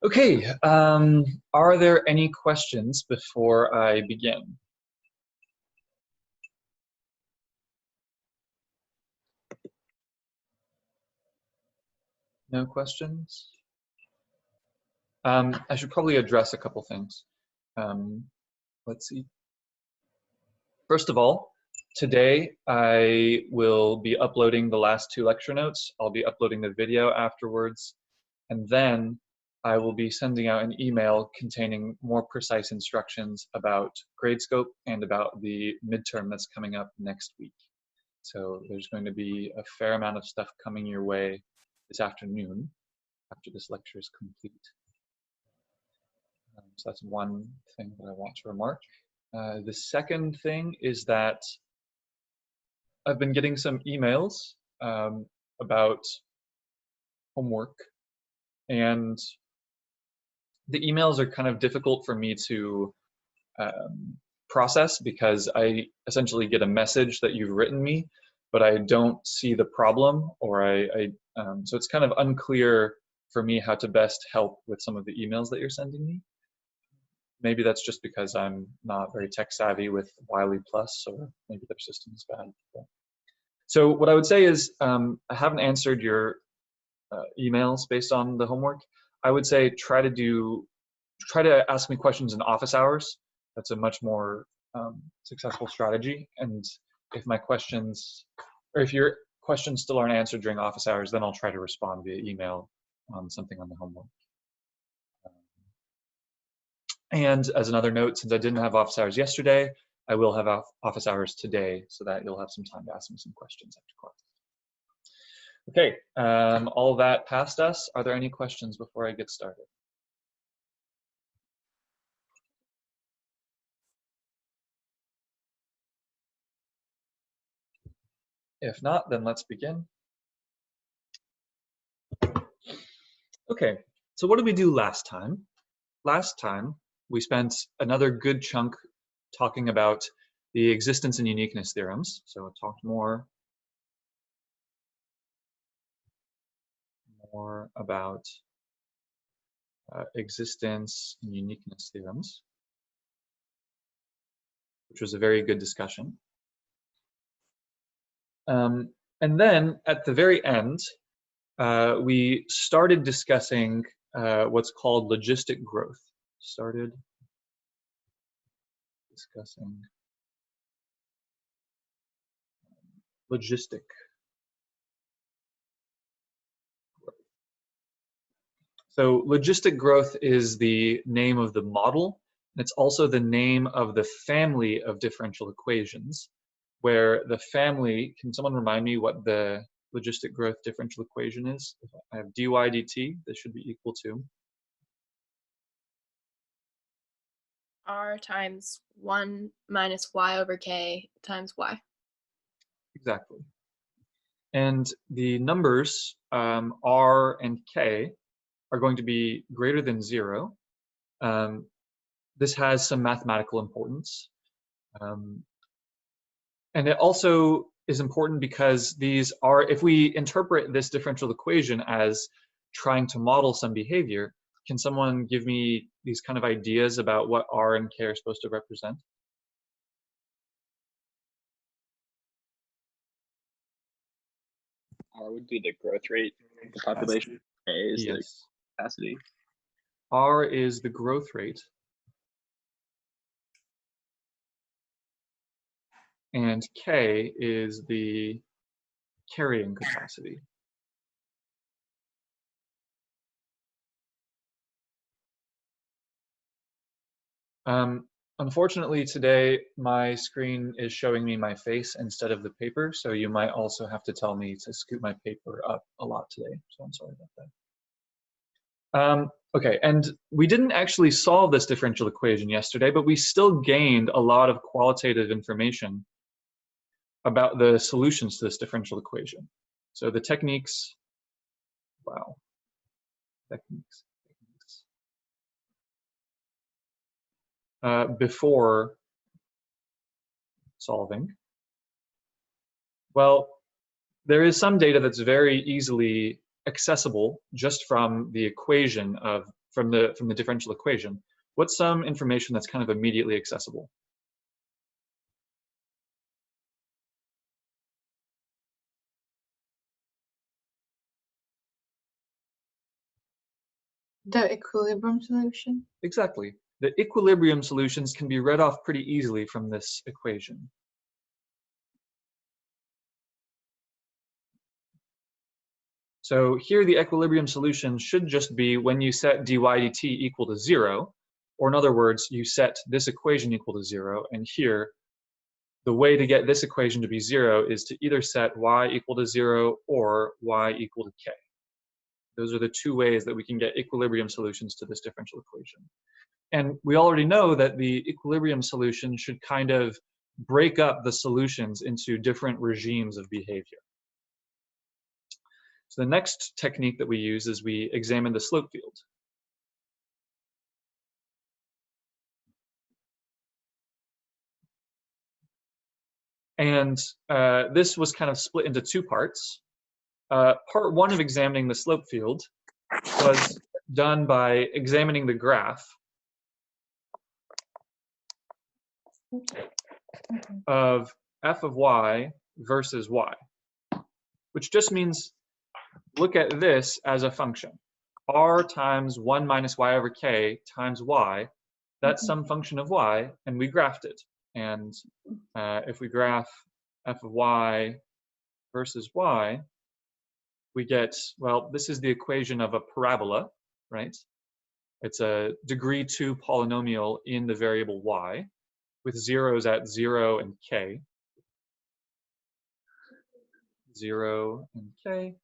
Okay, are there any questions before I begin? No questions? I should probably address a couple things. Let's see. First of all, today I will be uploading the last 2 lecture notes. I'll be uploading the video afterwards, and then I will be sending out an email containing more precise instructions about Gradescope and about the midterm that's coming up next week. So there's going to be a fair amount of stuff coming your way this afternoon after this lecture is complete. So that's one thing that I want to remark. The second thing is that I've been getting some emails about homework, and the emails are kind of difficult for me to process because I essentially get a message that you've written me, but I don't see the problem, or so it's kind of unclear for me how to best help with some of the emails that you're sending me. Maybe that's just because I'm not very tech savvy with Wiley Plus, or maybe their system is bad. So what I would say is, I haven't answered your emails based on the homework. I would say try to ask me questions in office hours. That's a much more successful strategy. And if my questions, or if your questions still aren't answered during office hours, then I'll try to respond via email on something on the homework. And as another note, since I didn't have office hours yesterday, I will have office hours today, so that you'll have some time to ask me some questions after class. Okay, all of that past us. Are there any questions before I get started? If not, then let's begin. Okay, so what did we do last time? Last time, we spent another good chunk talking about the existence and uniqueness theorems. So I talked more about existence and uniqueness theorems, which was a very good discussion. And then at the very end, we started discussing what's called logistic growth. Started discussing logistic growth. So logistic growth is the name of the model, and it's also the name of the family of differential equations, where the family, can someone remind me what the logistic growth differential equation is? If I have dy dt, this should be equal to r times 1 minus y over k times y. Exactly. And the numbers r and k are going to be greater than 0. This has some mathematical importance. And it also is important because these are, if we interpret this differential equation as trying to model some behavior, can someone give me these kind of ideas about what r and k are supposed to represent? R would be the growth rate of the population. K is the capacity. R is the growth rate. And K is the carrying capacity. Unfortunately, today my screen is showing me my face instead of the paper, so you might also have to tell me to scoot my paper up a lot today, so I'm sorry about that. Okay, and we didn't actually solve this differential equation yesterday, but we still gained a lot of qualitative information about the solutions to this differential equation. So the techniques, wow, techniques. Before solving? Well, there is some data that's very easily accessible just from the equation of from the differential equation, what's some information that's kind of immediately accessible? The equilibrium solution? Exactly. The equilibrium solutions can be read off pretty easily from this equation. So here the equilibrium solution should just be when you set dy dt equal to 0, or in other words, you set this equation equal to 0, and here the way to get this equation to be 0 is to either set y equal to 0 or y equal to k. Those are the two ways that we can get equilibrium solutions to this differential equation. And we already know that the equilibrium solution should kind of break up the solutions into different regimes of behavior. So the next technique that we use is we examine the slope field. And this was kind of split into two parts. Part one of examining the slope field was done by examining the graph of f of y versus y, which just means look at this as a function. R times 1 minus y over k times y, that's some function of y, and we graphed it. And if we graph f of y versus y, we get, well, this is the equation of a parabola, right? It's a degree 2 polynomial in the variable y with zeros at 0 and k. 0 and k.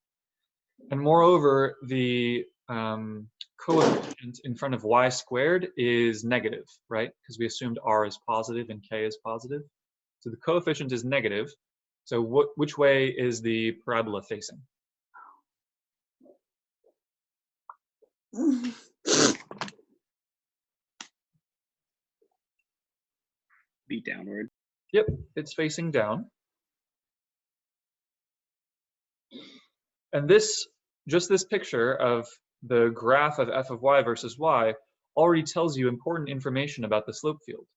And moreover, the coefficient in front of y squared is negative, right? Because we assumed r is positive and k is positive. So the coefficient is negative. So which way is the parabola facing? Be downward. Yep, it's facing down. And this, just this picture of the graph of f of y versus y already tells you important information about the slope field,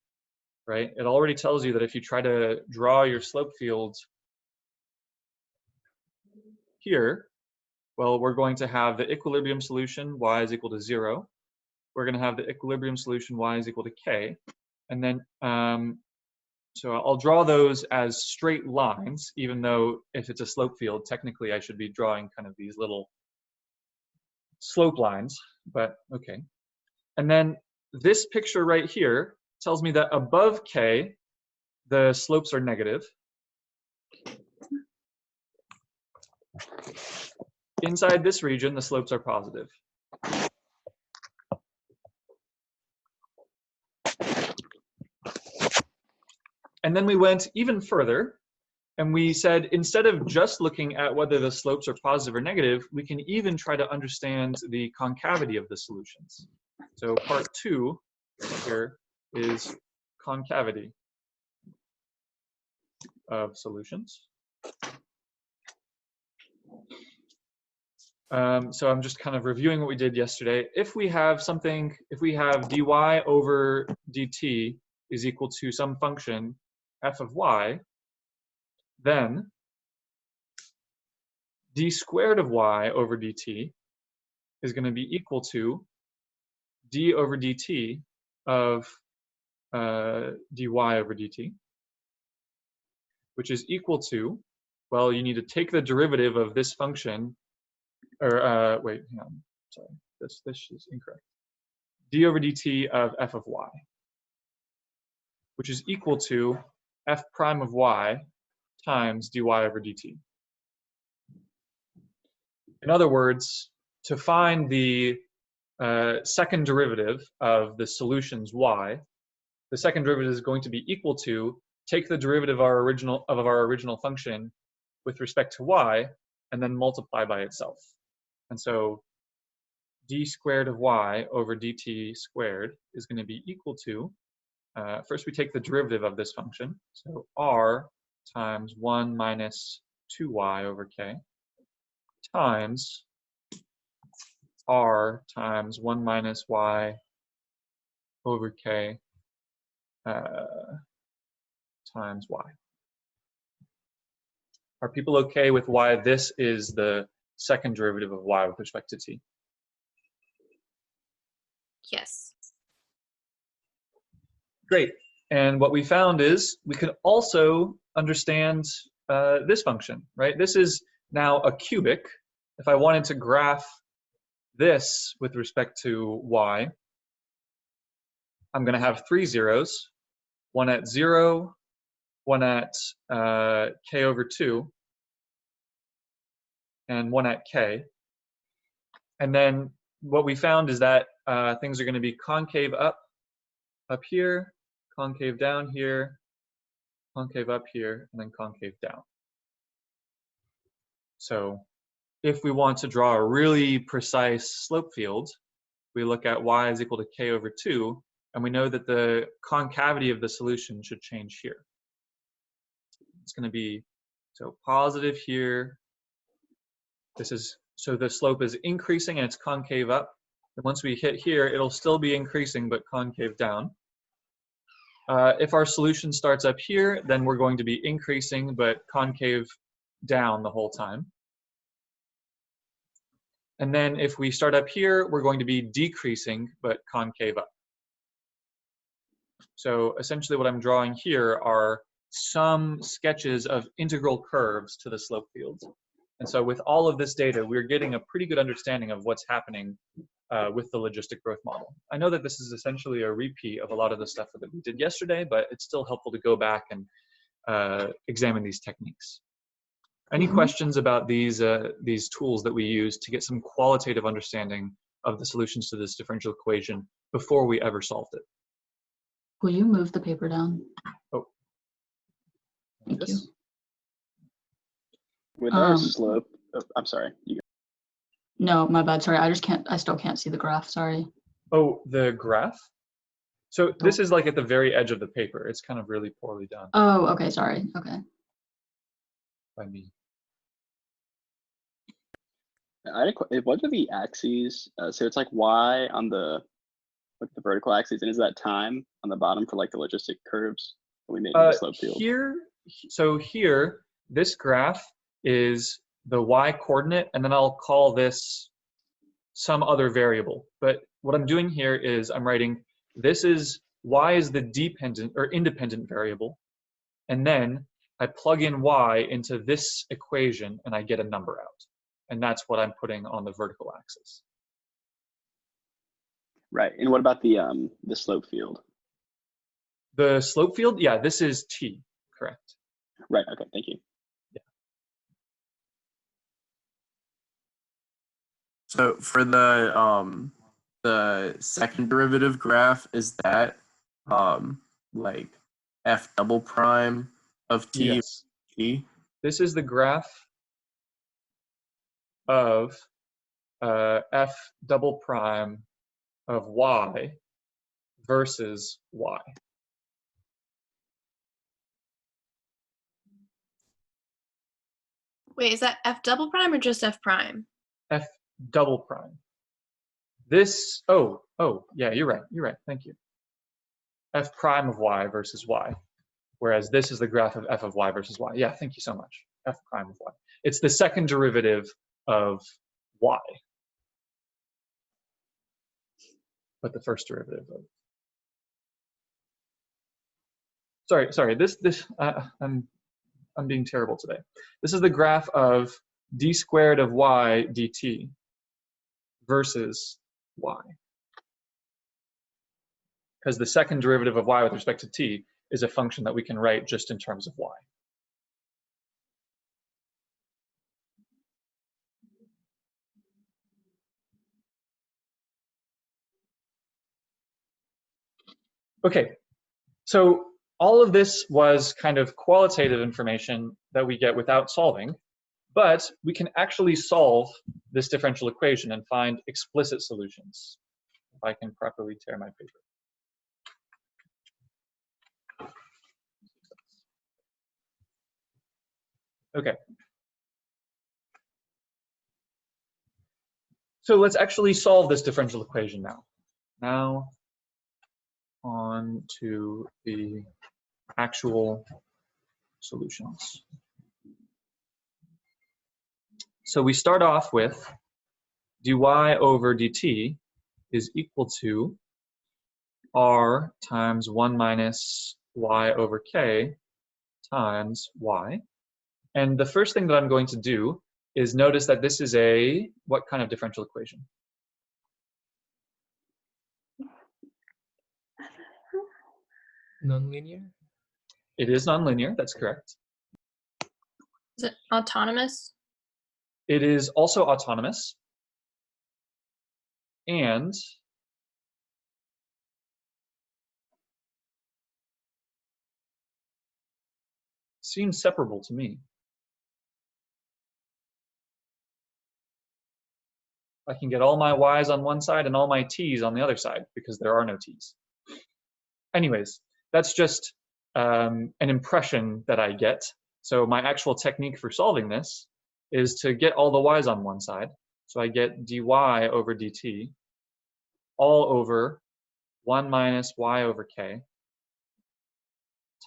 right? It already tells you that if you try to draw your slope field here, well, we're going to have the equilibrium solution, y is equal to 0. We're going to have the equilibrium solution, y is equal to k. And then, so I'll draw those as straight lines, even though if it's a slope field, technically I should be drawing kind of these little slope lines, but okay. And then this picture right here tells me that above k, the slopes are negative. Inside this region, the slopes are positive. And then we went even further, and we said, instead of just looking at whether the slopes are positive or negative, we can even try to understand the concavity of the solutions. So part 2 here is concavity of solutions. So I'm just kind of reviewing what we did yesterday. If we have something, if we have dy over dt is equal to some function f of y, then d squared of y over dt is going to be equal to d over dt of dy over dt, which is equal to, well, you need to take the derivative of this function, or wait, hang on, sorry, this is incorrect. D over dt of f of y, which is equal to f prime of y times dy over dt. In other words, to find the second derivative of the solutions y, the second derivative is going to be equal to take the derivative of our original function with respect to y and then multiply by itself. And so d squared of y over dt squared is going to be equal to, first we take the derivative of this function, so r times 1 minus 2y over k times r times 1 minus y over k times y. Are people okay with why this is the second derivative of y with respect to t? Yes. Great. And what we found is we can also understand this function, right? This is now a cubic. If I wanted to graph this with respect to y, I'm going to have 3 zeros, one at 0, one at k over 2, and one at k. And then what we found is that things are going to be concave up here, concave down here, concave up here, and then concave down. So if we want to draw a really precise slope field, we look at y is equal to k over 2, and we know that the concavity of the solution should change here. It's going to be so positive here. This is so the slope is increasing and it's concave up. And once we hit here, it'll still be increasing but concave down. If our solution starts up here, then we're going to be increasing but concave down the whole time. And then if we start up here, we're going to be decreasing but concave up. So essentially what I'm drawing here are some sketches of integral curves to the slope fields. And so with all of this data, we're getting a pretty good understanding of what's happening with the logistic growth model. I know that this is essentially a repeat of a lot of the stuff that we did yesterday, but it's still helpful to go back and examine these techniques. Any questions about these tools that we use to get some qualitative understanding of the solutions to this differential equation before we ever solved it? Will you move the paper down? Oh. Thank you. With our slope, I'm sorry. No, my bad. Sorry, I still can't see the graph. Sorry. Oh, the graph? So this is like at the very edge of the paper. It's kind of really poorly done Oh, okay. Sorry. Okay. by me. What are the axes? So it's like y on the vertical axis, and is that time on the bottom for like the logistic curves that we made in the slope field? Here, this graph is the y coordinate, and then I'll call this some other variable. But what I'm doing here is I'm writing this is y is the dependent or independent variable, and then I plug in y into this equation and I get a number out. And that's what I'm putting on the vertical axis. Right. And what about the slope field? The slope field, yeah, this is t, correct. Right. Okay. Thank you. Yeah. So for the second derivative graph, is that like f double prime of t? Yes. T? This is the graph of f double prime of y versus y. Wait, is that f double prime or just f prime? F double prime. This, oh, yeah, you're right, thank you. F prime of y versus y, whereas this is the graph of f of y versus y. Yeah, thank you so much, f prime of y. It's the second derivative of y, but the first derivative of. Sorry, I'm being terrible today. This is the graph of d squared of y dt versus y. Because the second derivative of y with respect to t is a function that we can write just in terms of y. Okay, so all of this was kind of qualitative information that we get without solving, but we can actually solve this differential equation and find explicit solutions. If I can properly tear my paper. Okay. So let's actually solve this differential equation now. Now on to the actual solutions. So we start off with dy over dt is equal to r times 1 minus y over k times y. And the first thing that I'm going to do is notice that this is a, what kind of differential equation? Nonlinear? It is nonlinear, that's correct. Is it autonomous? It is also autonomous. And seems separable to me. I can get all my y's on one side and all my t's on the other side because there are no t's. Anyways, that's just an impression that I get. So my actual technique for solving this is to get all the y's on one side. So I get dy over dt all over 1 minus y over k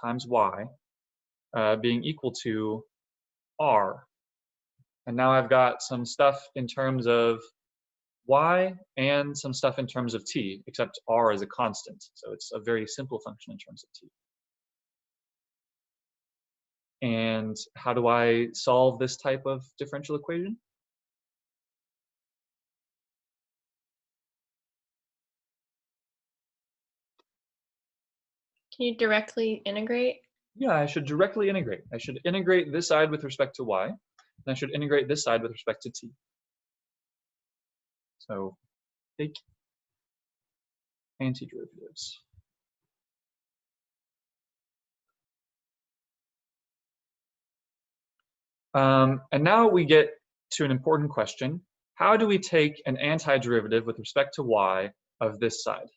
times y being equal to r. And now I've got some stuff in terms of y and some stuff in terms of t, except r is a constant. So it's a very simple function in terms of t. And how do I solve this type of differential equation? Can you directly integrate? Yeah, I should directly integrate. I should integrate this side with respect to y, and I should integrate this side with respect to t. So take antiderivatives. And now we get to an important question. How do we take an antiderivative with respect to y of this side?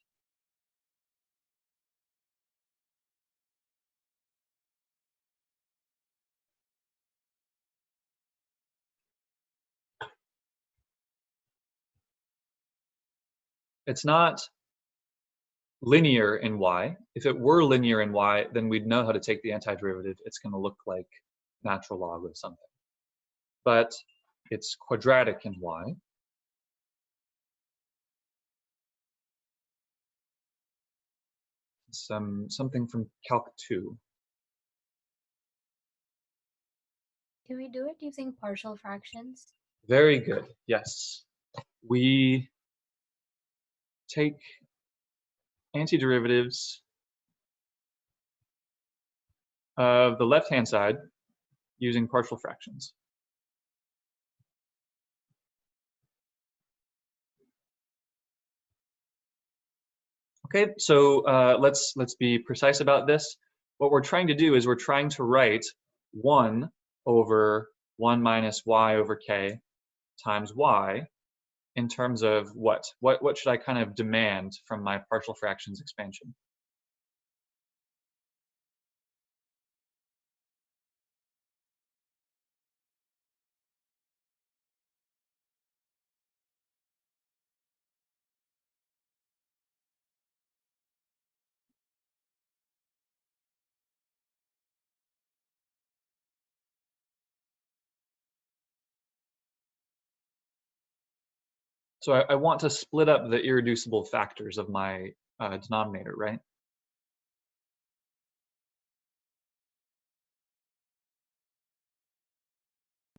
It's not linear in y. If it were linear in y, then we'd know how to take the antiderivative. It's going to look like natural log of something. But it's quadratic in y. Something from Calc 2. Can we do it using partial fractions? Very good, yes. We take antiderivatives of the left-hand side using partial fractions. Okay, so let's be precise about this. What we're trying to do is we're trying to write 1 over 1 minus y over k times y in terms of what? What should I kind of demand from my partial fractions expansion? So I want to split up the irreducible factors of my denominator, right?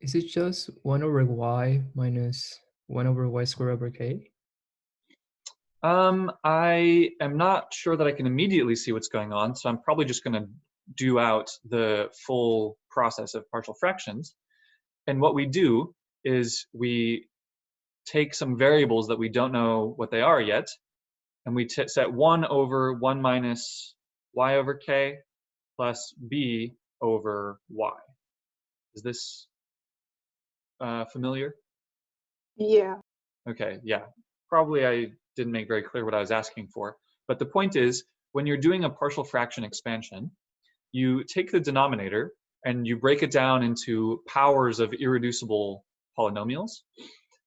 Is it just 1 over y minus 1 over y squared over k? I am not sure that I can immediately see what's going on, so I'm probably just going to do out the full process of partial fractions. And what we do is we take some variables that we don't know what they are yet, and we set 1 over 1 minus y over k plus b over y. Is this familiar? Yeah. Okay, yeah. Probably I didn't make very clear what I was asking for. But the point is, when you're doing a partial fraction expansion, you take the denominator and you break it down into powers of irreducible polynomials.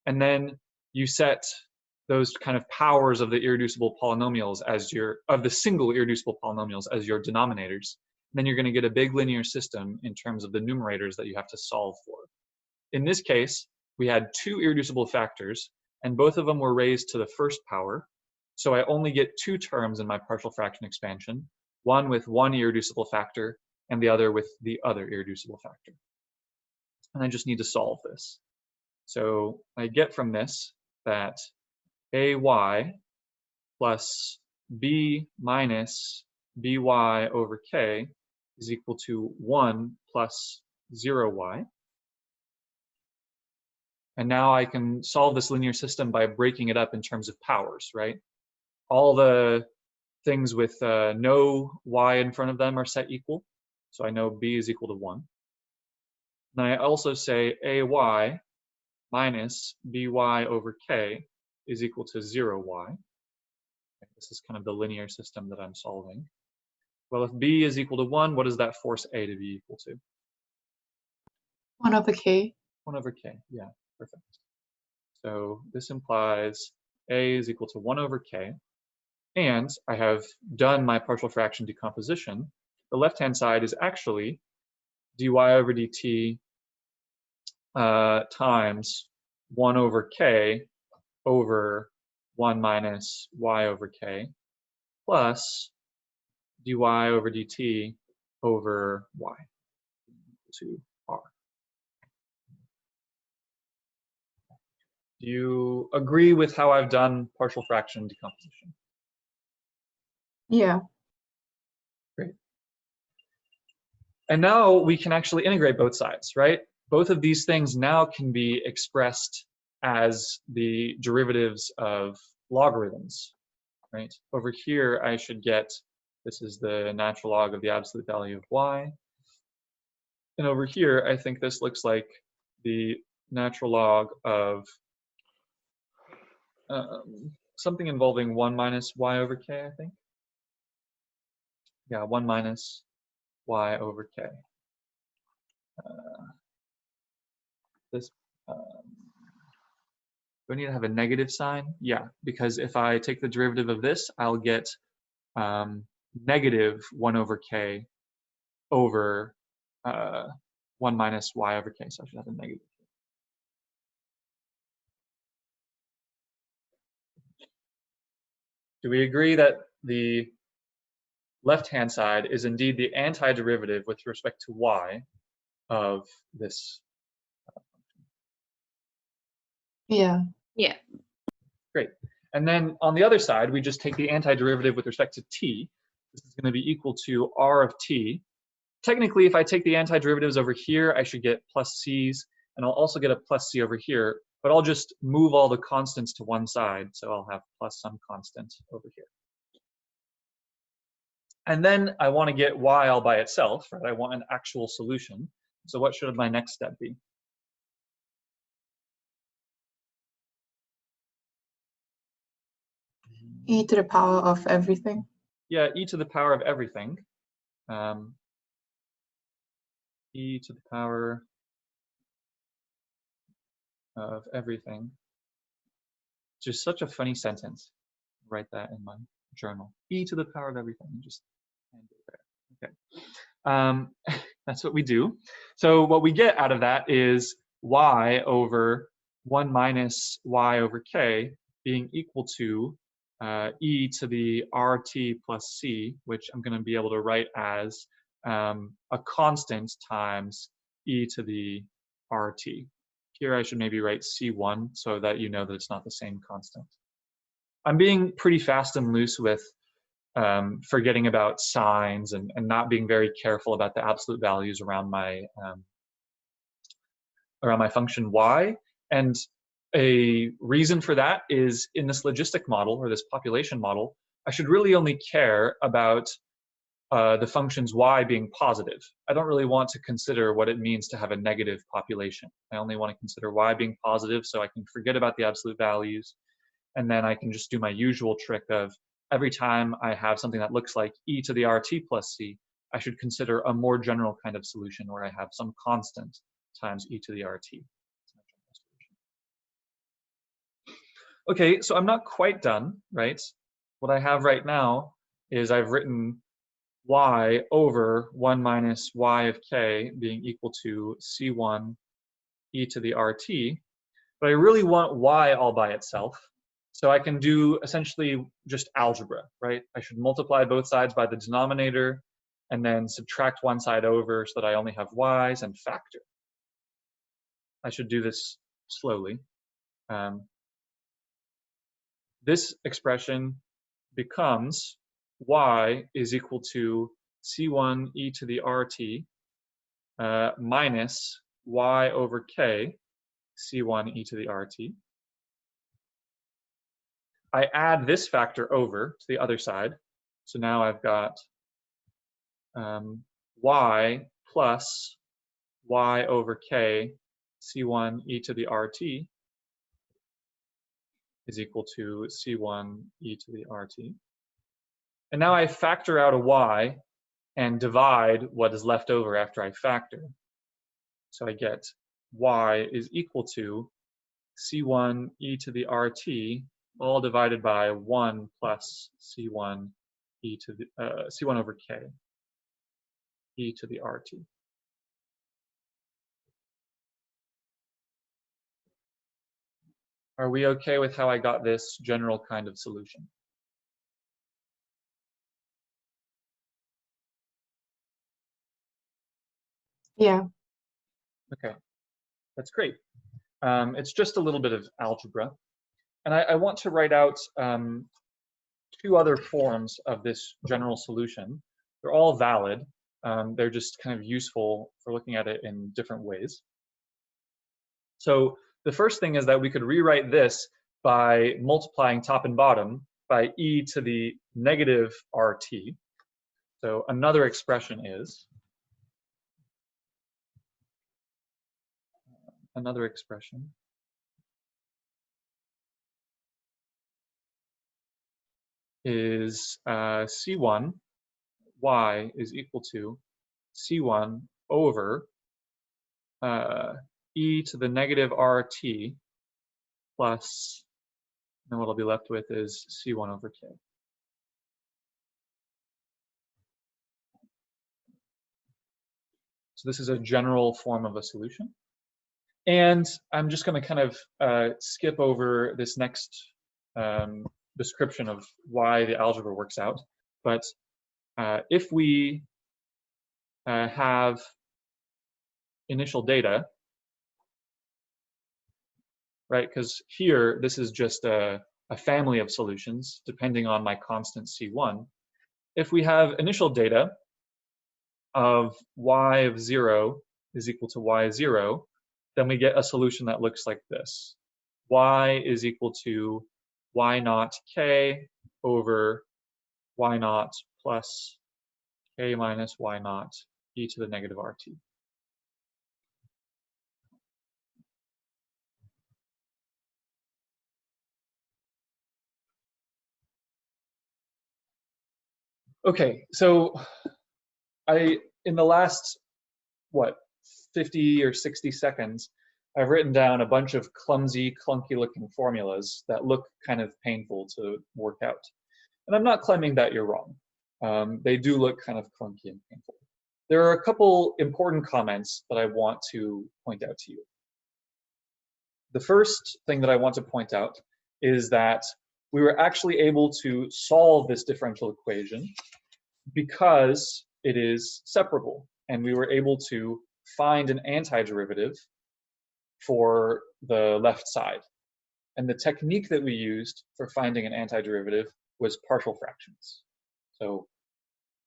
And then you set those kind of powers of the irreducible polynomials as the single irreducible polynomials as your denominators. Then you're going to get a big linear system in terms of the numerators that you have to solve for. In this case, we had two irreducible factors, and both of them were raised to the first power. So I only get two terms in my partial fraction expansion, one with one irreducible factor and the other with the other irreducible factor. And I just need to solve this. So I get from this that ay plus b minus by over k is equal to 1 plus 0y. And now I can solve this linear system by breaking it up in terms of powers, right? All the things with no y in front of them are set equal. So I know b is equal to 1. And I also say ay minus by over k is equal to 0y. This is kind of the linear system that I'm solving. Well, if b is equal to 1, what does that force a to be equal to? 1 over k. 1 over k, yeah, perfect. So this implies a is equal to 1 over k. And I have done my partial fraction decomposition. The left-hand side is actually dy over dt times 1 over k over 1 minus y over k plus dy over dt over y to r. Do you agree with how I've done partial fraction decomposition? Yeah. Great. And now we can actually integrate both sides, right? Both of these things now can be expressed as the derivatives of logarithms, right? Over here, I should get, this is the natural log of the absolute value of y. And over here, I think this looks like the natural log of something involving 1 minus y over k, I think. Yeah, 1 minus y over k. This, do I need to have a negative sign? Yeah, because if I take the derivative of this, I'll get negative 1 over k over 1 minus y over k, so I should have a negative. Do we agree that the left-hand side is indeed the antiderivative with respect to y of this? Yeah. Yeah. Great. And then on the other side, we just take the antiderivative with respect to t. This is going to be equal to r of t. Technically, if I take the antiderivatives over here, I should get plus c's, and I'll also get a plus c over here, but I'll just move all the constants to one side, so I'll have plus some constant over here. And then I want to get y all by itself, right? I want an actual solution. So what should my next step be? E to the power of everything. Yeah, e to the power of everything. E to the power of everything. Just such a funny sentence. Write that in my journal. E to the power of everything. Just end it there. Okay. That's what we do. So what we get out of that is y over 1 minus y over k being equal to e to the rt plus c, which I'm going to be able to write as a constant times e to the rt. Here I should maybe write c1 so that you know that it's not the same constant. I'm being pretty fast and loose with forgetting about signs and not being very careful about the absolute values around my function y. And a reason for that is in this logistic model or this population model, I should really only care about the functions y being positive. I don't really want to consider what it means to have a negative population. I only want to consider y being positive so I can forget about the absolute values. And then I can just do my usual trick of every time I have something that looks like e to the rt plus c, I should consider a more general kind of solution where I have some constant times e to the rt. Okay, so I'm not quite done, right? What I have right now is I've written y over 1 minus y of k being equal to c1 e to the rt, but I really want y all by itself. So I can do essentially just algebra, right? I should multiply both sides by the denominator and then subtract one side over so that I only have y's and factor. I should do this slowly. This expression becomes y is equal to c1 e to the rt minus y over k c1 e to the rt. I add this factor over to the other side. So now I've got y plus y over k c1 e to the rt is equal to c1 e to the rt. And now I factor out a y and divide what is left over after I factor. So I get y is equal to c1 e to the rt all divided by 1 plus c1 e to the c1 over k e to the rt. Are we okay with how I got this general kind of solution? Yeah. Okay, that's great. It's just a little bit of algebra. And I want to write out two other forms of this general solution. They're all valid. They're just kind of useful for looking at it in different ways. So the first thing is that we could rewrite this by multiplying top and bottom by e to the negative rt. So another expression is, c1 y is equal to c1 over e to the negative rt plus, and what I'll be left with is c1 over k. So this is a general form of a solution. And I'm just going to kind of skip over this next description of why the algebra works out. But if we have initial data, right, because here this is just a family of solutions depending on my constant C1. If we have initial data of y of 0 is equal to y0, then we get a solution that looks like this. Y is equal to y naught k over y naught plus k minus y naught e to the negative rt. Okay, so in the last, 50 or 60 seconds, I've written down a bunch of clumsy, clunky-looking formulas that look kind of painful to work out. And I'm not claiming that you're wrong. They do look kind of clunky and painful. There are a couple important comments that I want to point out to you. The first thing that I want to point out is that we were actually able to solve this differential equation because it is separable, and we were able to find an antiderivative for the left side. And the technique that we used for finding an antiderivative was partial fractions. So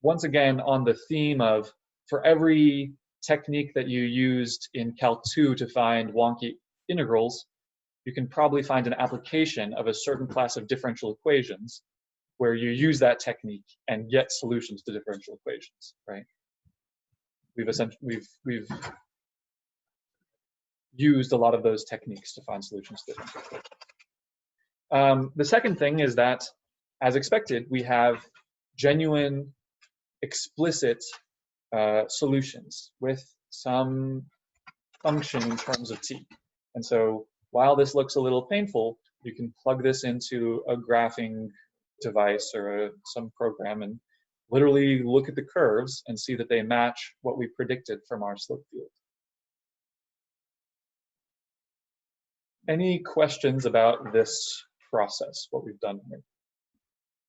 once again, on the theme of, for every technique that you used in Calc 2 to find wonky integrals, you can probably find an application of a certain class of differential equations where you use that technique and get solutions to differential equations, right? We've used a lot of those techniques to find solutions to differential equations. The second thing is that, as expected, we have genuine, explicit solutions with some function in terms of t. And so while this looks a little painful, You can plug this into a graphing device or some program and literally look at the curves and see that they match what we predicted from our slope field. Any questions about this process, what we've done here?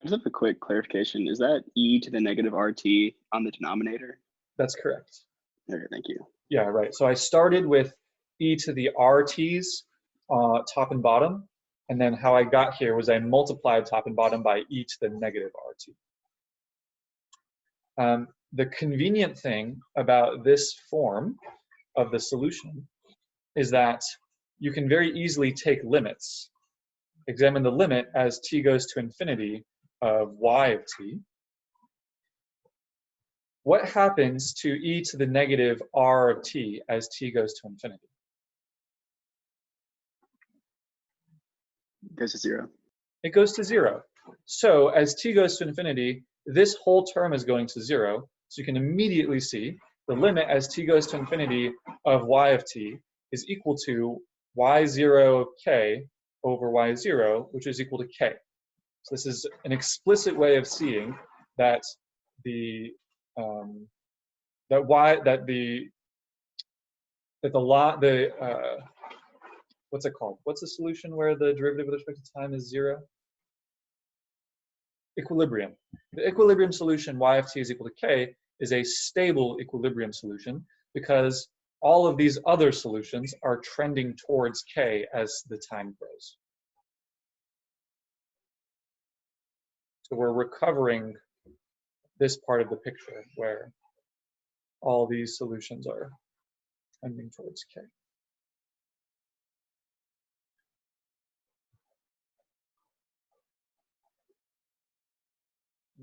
I just have a quick clarification. Is that e to the negative RT on the denominator? That's correct. Okay, thank you. Yeah, right. So I started with e to the RTs, top and bottom, and then how I got here was I multiplied top and bottom by e to the negative RT. The convenient thing about this form of the solution is that you can very easily take limits. Examine the limit as t goes to infinity of y of t. What happens to e to the negative r of t as t goes to infinity? It goes to 0. It goes to 0. So as t goes to infinity, this whole term is going to 0. So you can immediately see the limit as t goes to infinity of y of t is equal to y0 of k over y0, which is equal to k. So this is an explicit way of seeing that the what's it called? What's the solution where the derivative with respect to time is 0? Equilibrium. The equilibrium solution y of t is equal to k is a stable equilibrium solution because all of these other solutions are trending towards k as the time grows. So we're recovering this part of the picture where all these solutions are trending towards k.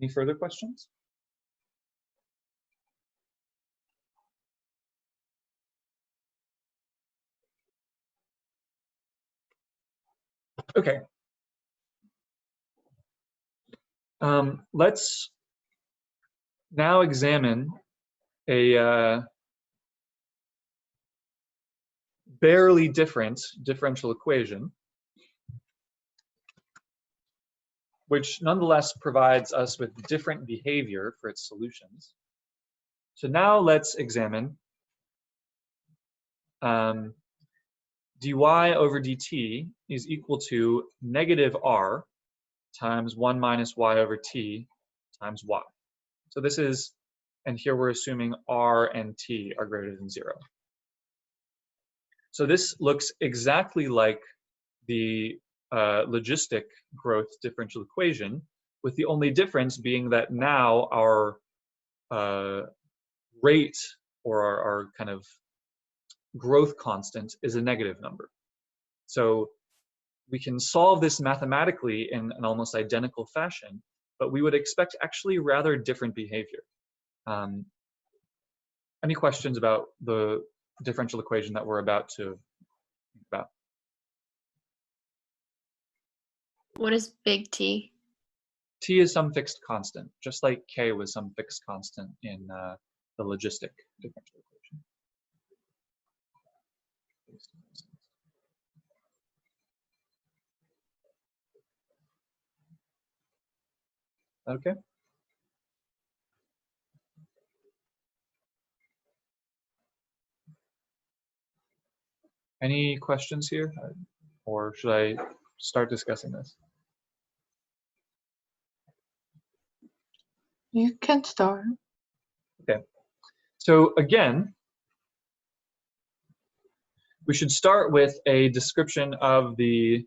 Any further questions? Okay. Let's now examine a barely different differential equation, which nonetheless provides us with different behavior for its solutions. So now let's examine dy over dt is equal to negative r times 1 minus y over t times y. So this is, and here we're assuming r and t are greater than 0. So this looks exactly like the logistic growth differential equation, with the only difference being that now our rate or our kind of growth constant is a negative number. So we can solve this mathematically in an almost identical fashion, but we would expect actually rather different behavior. Any questions about the differential equation that we're about to think about? What is big T? T is some fixed constant, just like K was some fixed constant in the logistic differential equation. Okay. Any questions here? Or should I start discussing this? You can start. Okay. So again, we should start with a description of the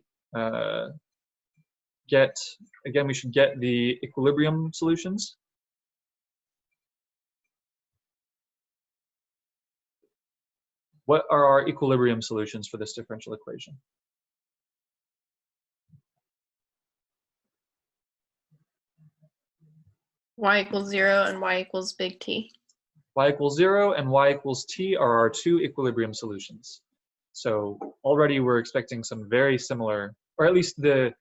we should get the equilibrium solutions. What are our equilibrium solutions for this differential equation? Y equals 0 and y equals big T. Y equals 0 and y equals t are our two equilibrium solutions. So already we're expecting some very similar, or at least the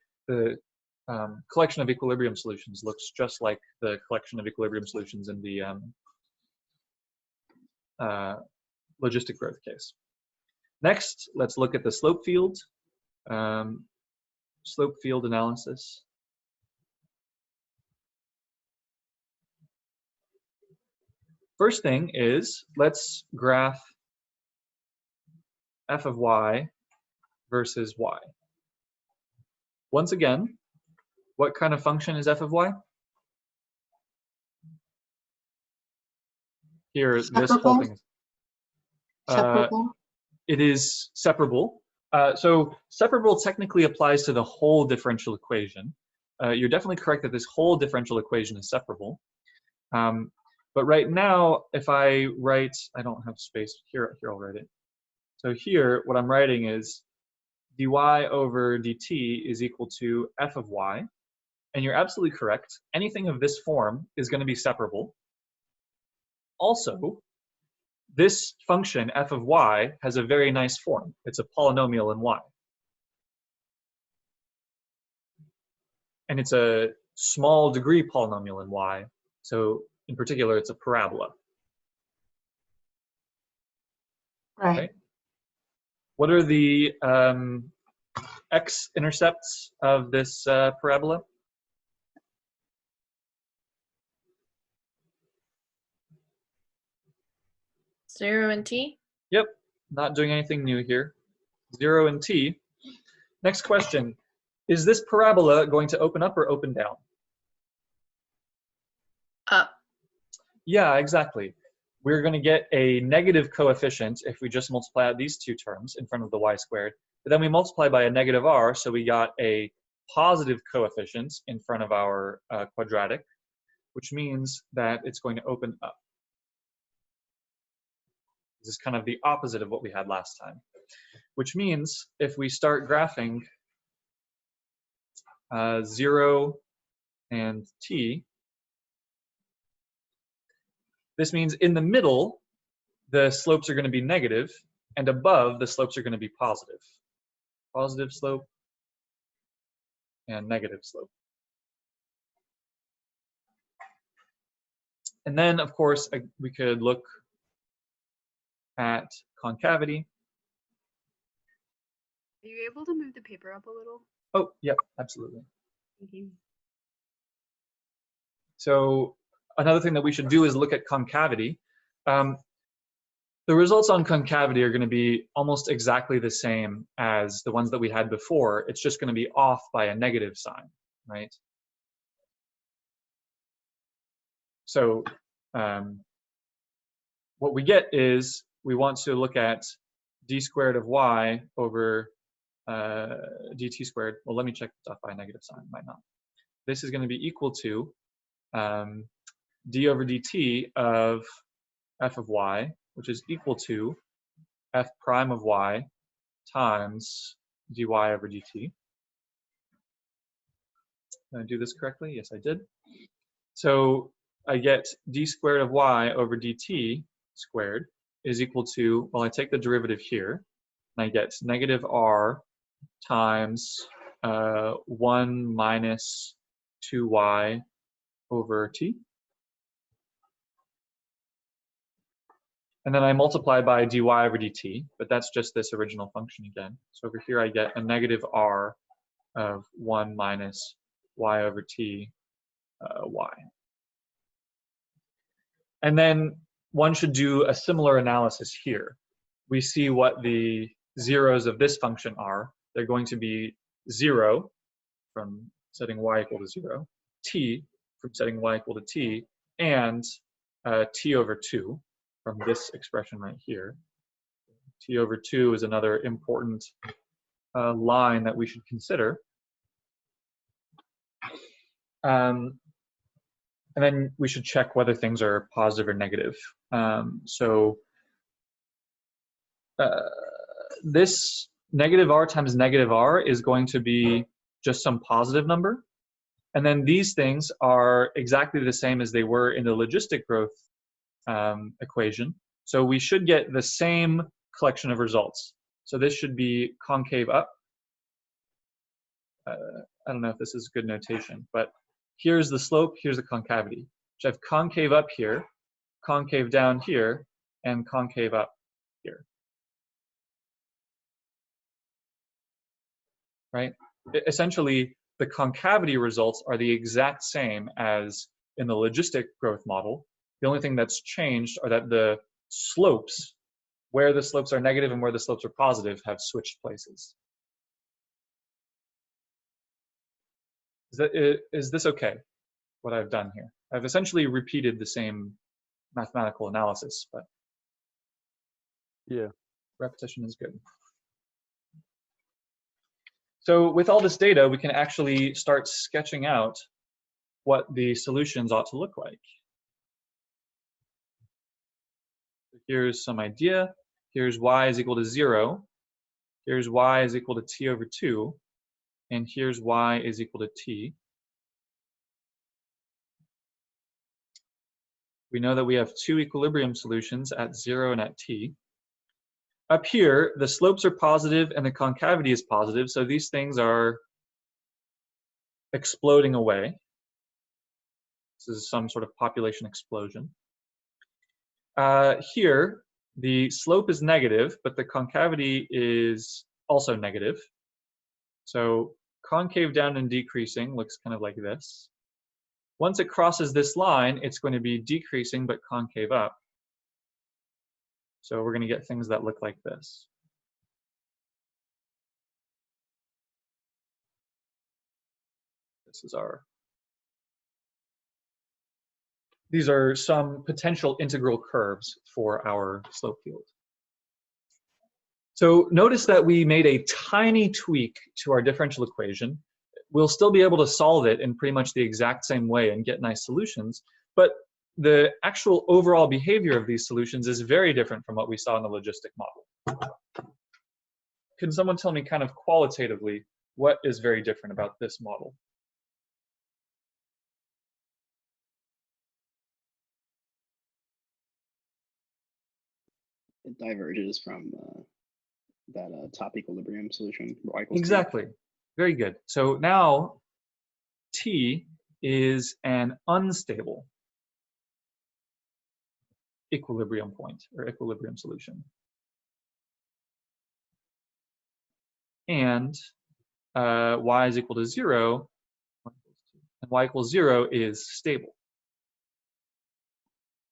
collection of equilibrium solutions looks just like the collection of equilibrium solutions in the logistic growth case. Next, let's look at the slope field. slope field analysis. First thing is, let's graph f of y versus y. Once again, what kind of function is f of y? Here, this whole Separable? thing is Separable? it is separable. So separable technically applies to the whole differential equation. You're definitely correct that this whole differential equation is separable. But right now, if I write, I don't have space here. Here I'll write it. So here, what I'm writing is dy over dt is equal to f of y. And you're absolutely correct. Anything of this form is going to be separable. Also, this function, f of y, has a very nice form. It's a polynomial in y. And it's a small degree polynomial in y. So in particular, it's a parabola. Right. Okay. What are the x-intercepts of this parabola? Zero and t. Yep, not doing anything new here. 0 and t. Next question. Is this parabola going to open up or open down? Up. Yeah, exactly. We're going to get a negative coefficient if we just multiply out these two terms in front of the y squared. But then we multiply by a negative r, so we got a positive coefficient in front of our quadratic, which means that it's going to open up. This is kind of the opposite of what we had last time, which means if we start graphing 0 and t, this means in the middle, the slopes are going to be negative, and above, the slopes are going to be positive. Positive slope and negative slope. And then, of course, we could look at concavity. Are you able to move the paper up a little? Oh, yep, absolutely. Thank you. So another thing that we should do is look at concavity. The results on concavity are going to be almost exactly the same as the ones that we had before. It's just going to be off by a negative sign, right? So what we get is we want to look at d squared of y over dt squared. Well, let me check this off by a negative sign. Might not. This is going to be equal to d over dt of f of y, which is equal to f prime of y times dy over dt. Did I do this correctly? Yes, I did. So I get d squared of y over dt squared is equal to, well, I take the derivative here, and I get negative r times 1 minus 2y over t. And then I multiply by dy over dt, but that's just this original function again. So over here I get a negative r of 1 minus y over t y. And then one should do a similar analysis here. We see what the zeros of this function are. They're going to be 0 from setting y equal to 0, t from setting y equal to t, and t over 2 from this expression right here. T over 2 is another important line that we should consider. And then we should check whether things are positive or negative. This negative r times negative r is going to be just some positive number. And then these things are exactly the same as they were in the logistic growth equation. So we should get the same collection of results. So this should be concave up. I don't know if this is good notation, but here's the slope, here's the concavity. So I have concave up here, concave down here, and concave up here. Right? essentially the concavity results are the exact same as in the logistic growth model. The only thing that's changed are that the slopes, where the slopes are negative and where the slopes are positive, have switched places. Is this okay, what I've done here? I've essentially repeated the same mathematical analysis, but Yeah. repetition is good. So with all this data, we can actually start sketching out what the solutions ought to look like. Here's some idea. Here's y is equal to 0. Here's y is equal to t over 2. And here's y is equal to t. We know that we have two equilibrium solutions at 0 and at t. Up here, the slopes are positive and the concavity is positive, so these things are exploding away. This is some sort of population explosion. Here, the slope is negative, but the concavity is also negative. So concave down and decreasing looks kind of like this. Once it crosses this line, it's going to be decreasing but concave up. So we're going to get things that look like this. These are some potential integral curves for our slope field. So notice that we made a tiny tweak to our differential equation. We'll still be able to solve it in pretty much the exact same way and get nice solutions, but the actual overall behavior of these solutions is very different from what we saw in the logistic model. Can someone tell me kind of qualitatively what is very different about this model? It diverges from that top equilibrium solution. Y equals Exactly. Very good. So now T is an unstable equilibrium point or equilibrium solution. And y is equal to 0, and y equals 0 is stable.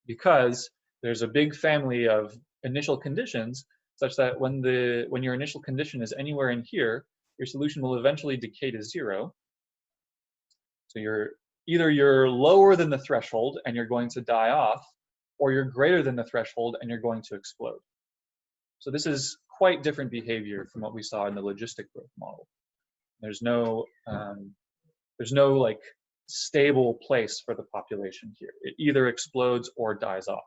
Because there's a big family of initial conditions such that when your initial condition is anywhere in here, your solution will eventually decay to 0. So either you're lower than the threshold and you're going to die off, or you're greater than the threshold and you're going to explode. So this is quite different behavior from what we saw in the logistic growth model. There's no like stable place for the population here. It either explodes or dies off.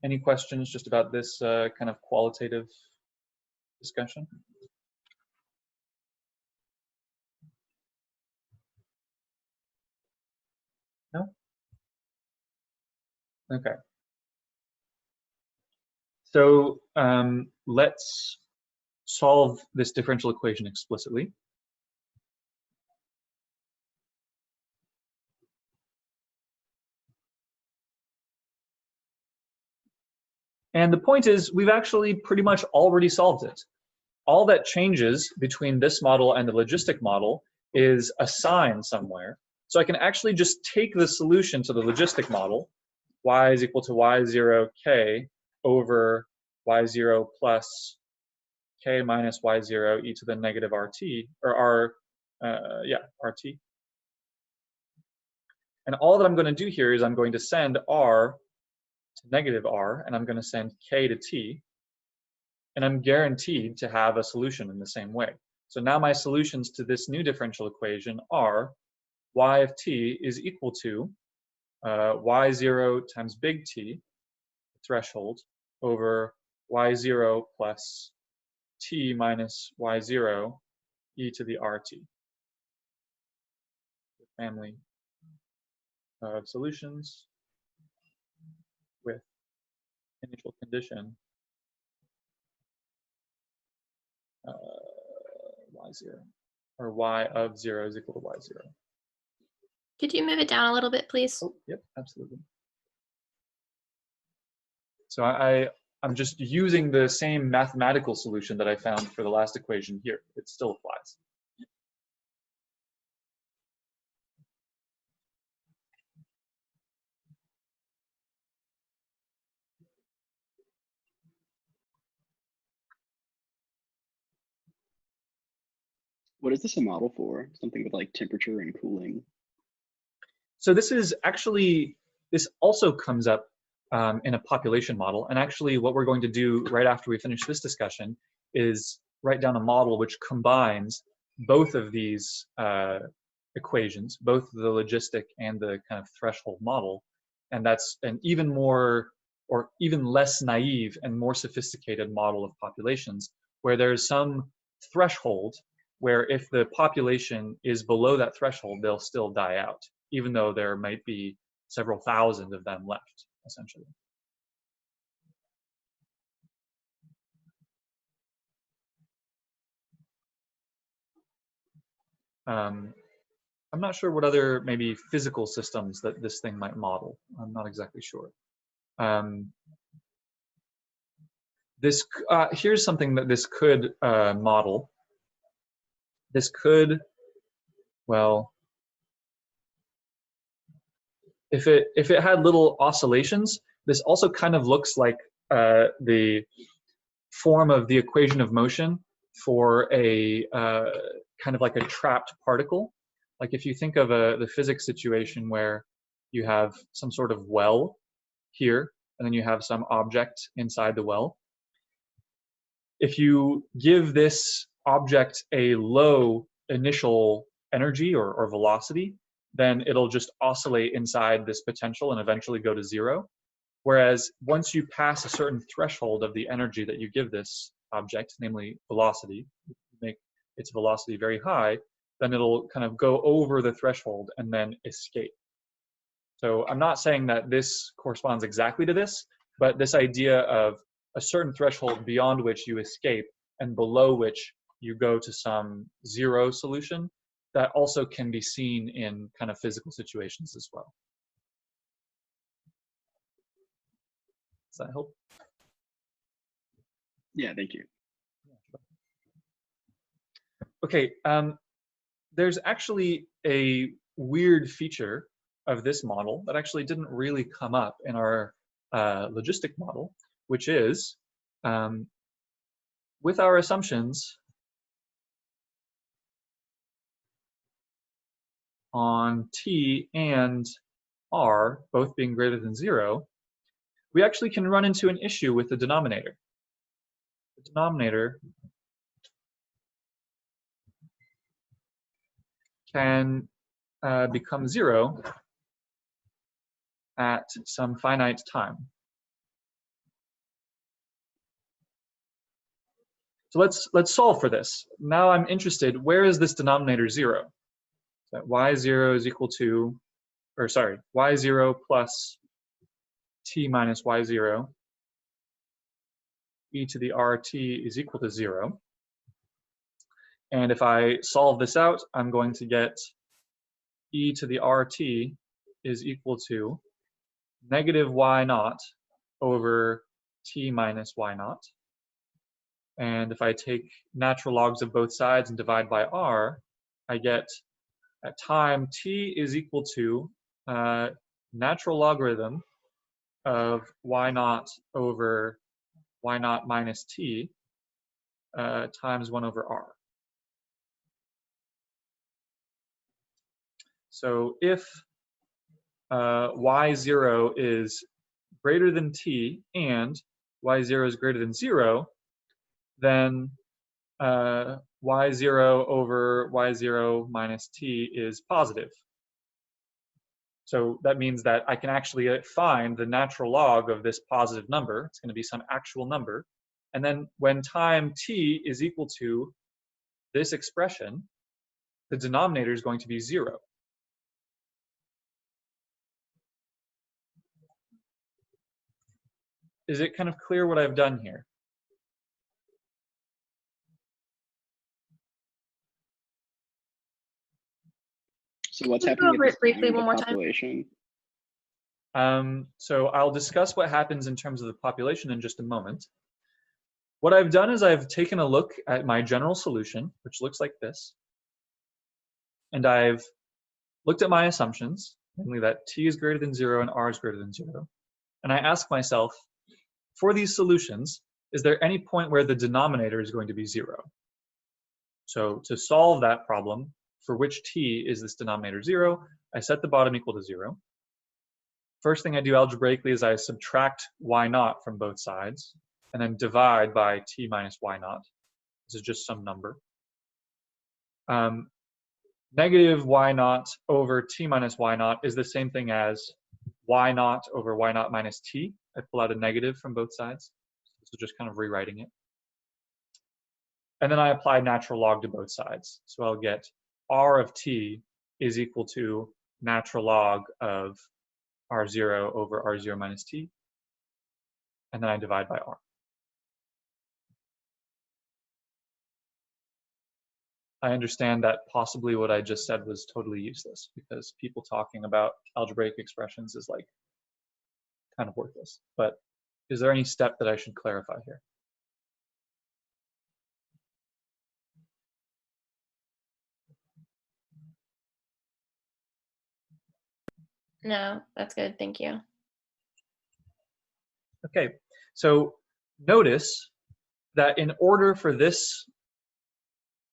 Any questions just about this kind of qualitative discussion? No? Okay. So let's solve this differential equation explicitly. And the point is, we've actually pretty much already solved it. All that changes between this model and the logistic model is a sign somewhere. So I can actually just take the solution to the logistic model, y is equal to y0 k over y0 plus k minus y0 e to the negative rt, or rt. And all that I'm going to do here is I'm going to send r to negative r, and I'm going to send k to t, and I'm guaranteed to have a solution in the same way. So now my solutions to this new differential equation are y of t is equal to y0 times big T, threshold, over y0 plus t minus y0 e to the rt. The family of solutions with initial condition y0, or y of 0 is equal to y0. Could you move it down a little bit, please? Oh, yep, absolutely. So I I'm just using the same mathematical solution that I found for the last equation here. It still applies. What is this a model for? Something with like temperature and cooling. So this is actually, this also comes up in a population model. And actually what we're going to do right after we finish this discussion is write down a model which combines both of these equations, both the logistic and the kind of threshold model. And that's an even more or even less naive and more sophisticated model of populations where there's some threshold where if the population is below that threshold, they'll still die out, even though there might be several thousand of them left, essentially. I'm not sure what other maybe physical systems that this thing might model. I'm not exactly sure. Here's something that this could model. This could, well, if it had little oscillations, this also kind of looks like the form of the equation of motion for a kind of like a trapped particle. Like if you think of the physics situation where you have some sort of well here, and then you have some object inside the well. If you give this object a low initial energy or velocity, then it'll just oscillate inside this potential and eventually go to zero. Whereas once you pass a certain threshold of the energy that you give this object, namely velocity, make its velocity very high, then it'll kind of go over the threshold and then escape. So I'm not saying that this corresponds exactly to this, but this idea of a certain threshold beyond which you escape and below which you go to some zero solution, that also can be seen in kind of physical situations as well. Does that help? Yeah, thank you. Okay, there's actually a weird feature of this model that actually didn't really come up in our logistic model, which is with our assumptions on t and r both being greater than 0, we actually can run into an issue with the denominator. The denominator can become 0 at some finite time. So let's solve for this. Now I'm interested, where is this denominator 0? So that y0 is equal to, or sorry, y0 plus t minus y0 e to the rt is equal to 0. And if I solve this out, I'm going to get e to the rt is equal to negative y naught over t minus y naught. And if I take natural logs of both sides and divide by r, I get at time t is equal to natural logarithm of y naught over y naught minus t times 1 over r. So if y0 is greater than t and y0 is greater than 0, then y0 over y0 minus t is positive. So that means that I can actually find the natural log of this positive number. It's going to be some actual number. And then when time t is equal to this expression, the denominator is going to be 0. Is it kind of clear what I've done here? So what's Can you happening go at over this it briefly time of one the more time? population? So I'll discuss what happens in terms of the population in just a moment. What I've done is I've taken a look at my general solution, which looks like this. And I've looked at my assumptions, namely that t is greater than 0 and r is greater than 0. And I ask myself, for these solutions, is there any point where the denominator is going to be 0? So to solve that problem, for which t is this denominator 0, I set the bottom equal to 0. First thing I do algebraically is I subtract y0 from both sides, and then divide by t minus y0. This is just some number. Negative y0 over t minus y0 is the same thing as y0 over y0 minus t. I pull out a negative from both sides. So just kind of rewriting it. And then I apply natural log to both sides. So I'll get r of t is equal to natural log of r0 over r0 minus t. And then I divide by r. I understand that possibly what I just said was totally useless because people talking about algebraic expressions is like kind of worthless. But is there any step that I should clarify here? No, that's good. Thank you. Okay, so notice that in order for this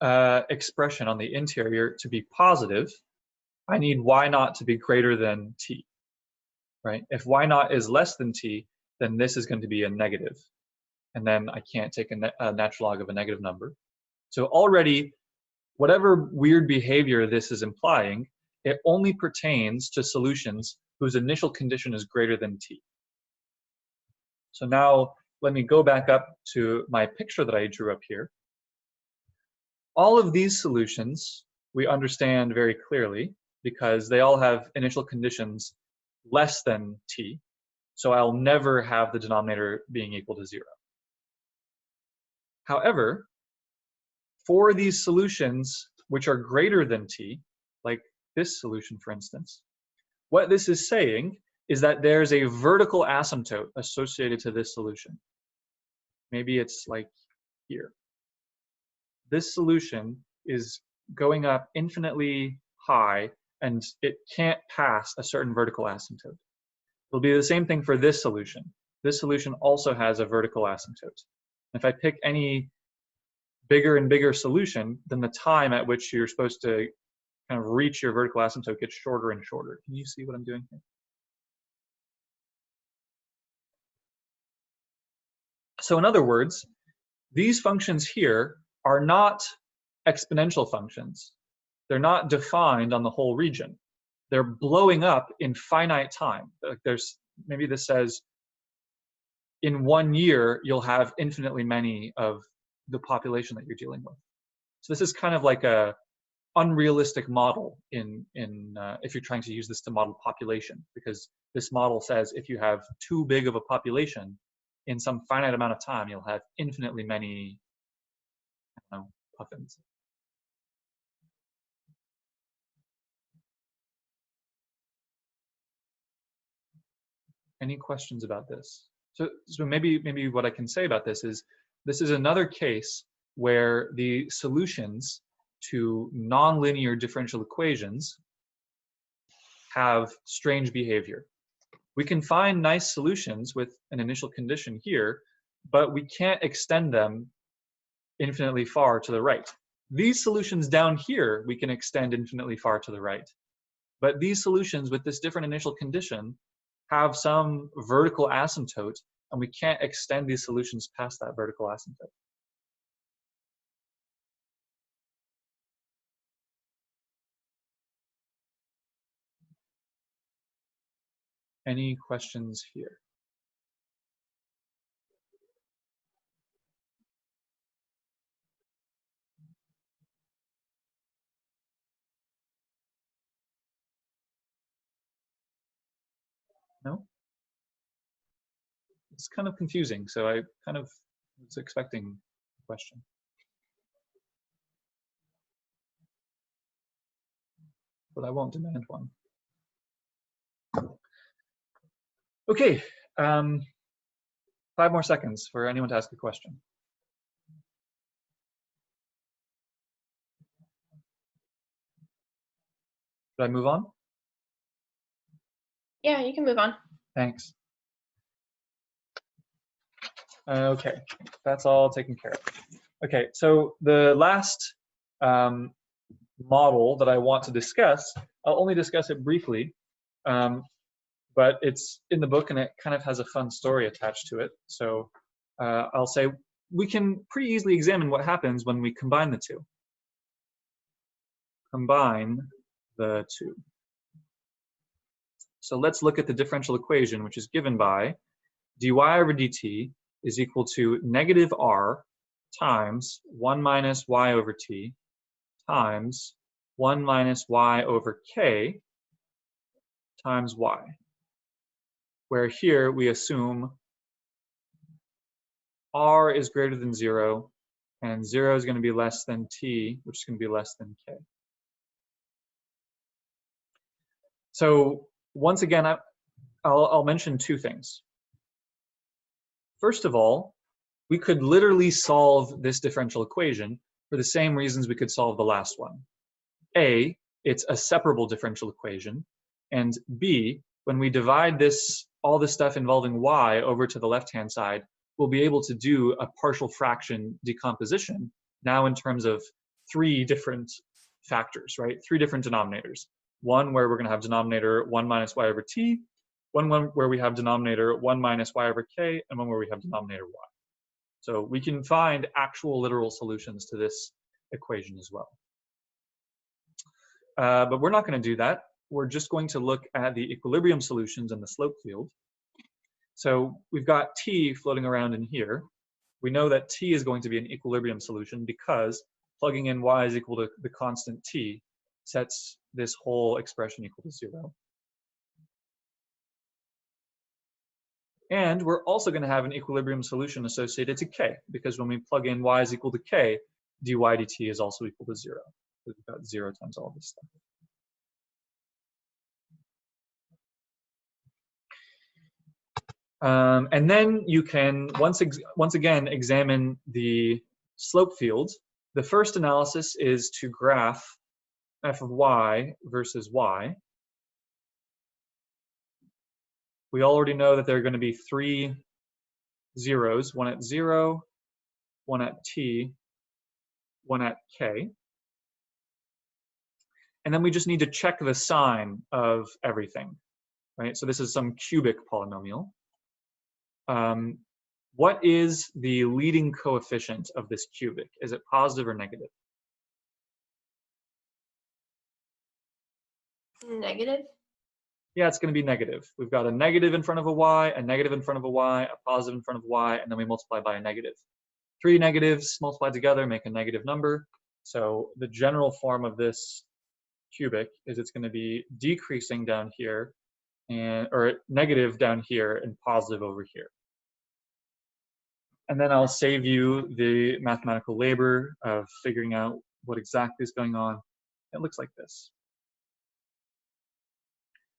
expression on the interior to be positive, I need y0 to be greater than t, right? If y0 is less than t, then this is going to be a negative. And then I can't take a natural log of a negative number. So already, whatever weird behavior this is implying, it only pertains to solutions whose initial condition is greater than t. So now let me go back up to my picture that I drew up here. All of these solutions we understand very clearly because they all have initial conditions less than t. So I'll never have the denominator being equal to 0. However, for these solutions which are greater than t, like this solution, for instance, what this is saying is that there's a vertical asymptote associated to this solution. Maybe it's like here. This solution is going up infinitely high, and it can't pass a certain vertical asymptote. It'll be the same thing for this solution. This solution also has a vertical asymptote. If I pick any bigger and bigger solution, then the time at which you're supposed to kind of reach your vertical asymptote gets shorter and shorter. Can you see what I'm doing here? So in other words, these functions here are not exponential functions. They're not defined on the whole region. They're blowing up in finite time. Like maybe this says, in 1 year, you'll have infinitely many of the population that you're dealing with. So this is kind of like a unrealistic model if you're trying to use this to model population, because this model says if you have too big of a population, in some finite amount of time, you'll have infinitely many, I don't know, puffins. Any questions about this? So maybe what I can say about this is another case where the solutions to nonlinear differential equations have strange behavior. We can find nice solutions with an initial condition here, but we can't extend them infinitely far to the right. These solutions down here, we can extend infinitely far to the right. But these solutions with this different initial condition have some vertical asymptote, and we can't extend these solutions past that vertical asymptote. Any questions here? No? It's kind of confusing, so I kind of was expecting a question. But I won't demand one. Okay, 5 more seconds for anyone to ask a question. Should I move on? Yeah, you can move on. Thanks. Okay, that's all taken care of. Okay, so the last model that I want to discuss, I'll only discuss it briefly, but it's in the book and it kind of has a fun story attached to it. So I'll say we can pretty easily examine what happens when we combine the two. Combine the two. So let's look at the differential equation, which is given by dy over dt is equal to negative r times 1 minus y over t times 1 minus y over k times y, where here we assume r is greater than 0 and 0 is going to be less than t, which is going to be less than k. So once again, I'll mention two things. First of all, we could literally solve this differential equation for the same reasons we could solve the last one. A, it's a separable differential equation, and B, when we divide all this stuff involving y over to the left-hand side, we'll be able to do a partial fraction decomposition now in terms of 3 different factors, right? 3 different denominators. One where we're going to have denominator 1 minus y over t, one where we have denominator 1 minus y over k, and one where we have denominator y. So we can find actual literal solutions to this equation as well. But we're not going to do that. We're just going to look at the equilibrium solutions in the slope field. So we've got t floating around in here. We know that t is going to be an equilibrium solution because plugging in y is equal to the constant t sets this whole expression equal to 0. And we're also going to have an equilibrium solution associated to k, because when we plug in y is equal to k, dy dt is also equal to 0. We've got 0 times all this stuff. And then you can once again examine the slope field. The first analysis is to graph f of y versus y. We already know that there are going to be 3 zeros, one at 0, one at t, one at k. And then we just need to check the sign of everything, right? So this is some cubic polynomial. What is the leading coefficient of this cubic? Is it positive or negative? Negative? Yeah, it's going to be negative. We've got a negative in front of a y, a negative in front of a y, a positive in front of y, and then we multiply by a negative. 3 negatives multiplied together make a negative number. So the general form of this cubic is it's going to be decreasing down here, or negative down here and positive over here. And then I'll save you the mathematical labor of figuring out what exactly is going on. It looks like this.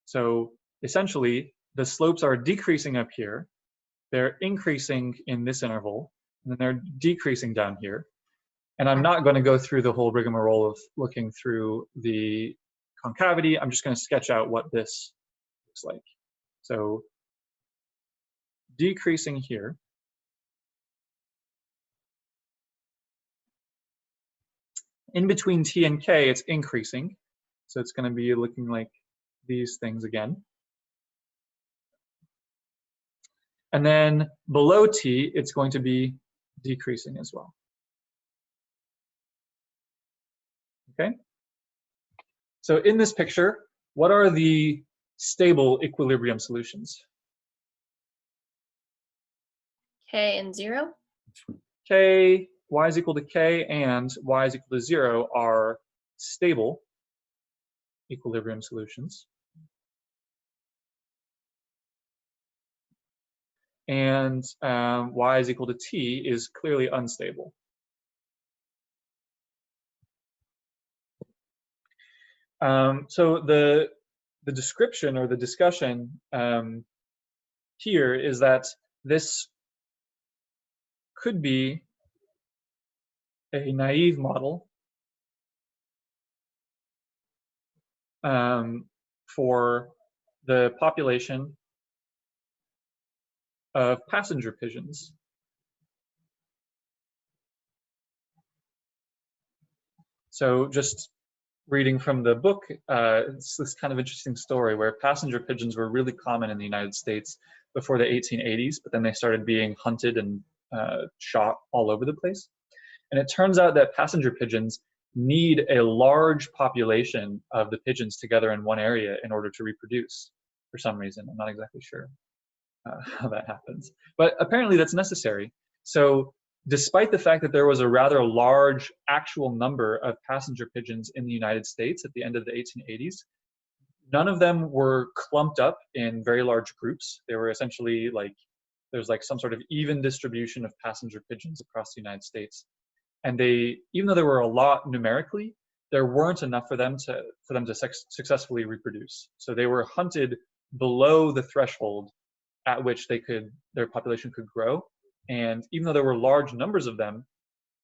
So essentially, the slopes are decreasing up here. They're increasing in this interval, and then they're decreasing down here. And I'm not going to go through the whole rigmarole of looking through the concavity. I'm just going to sketch out what this looks like. So decreasing here. In between t and k, it's increasing. So it's going to be looking like these things again. And then below t, it's going to be decreasing as well. Okay? So in this picture, what are the stable equilibrium solutions? K and 0? K, y is equal to k, and y is equal to 0 are stable equilibrium solutions. And y is equal to t is clearly unstable. So the description or the discussion here is that this could be a naive model for the population of passenger pigeons. So just reading from the book, it's this kind of interesting story where passenger pigeons were really common in the United States before the 1880s, but then they started being hunted and shot all over the place. And it turns out that passenger pigeons need a large population of the pigeons together in one area in order to reproduce for some reason. I'm not exactly sure how that happens, but apparently that's necessary. So despite the fact that there was a rather large actual number of passenger pigeons in the United States at the end of the 1880s, none of them were clumped up in very large groups. They were essentially like, there's like some sort of even distribution of passenger pigeons across the United States. And they, even though there were a lot numerically, there weren't enough for them to successfully reproduce. So they were hunted below the threshold at which their population could grow. And even though there were large numbers of them,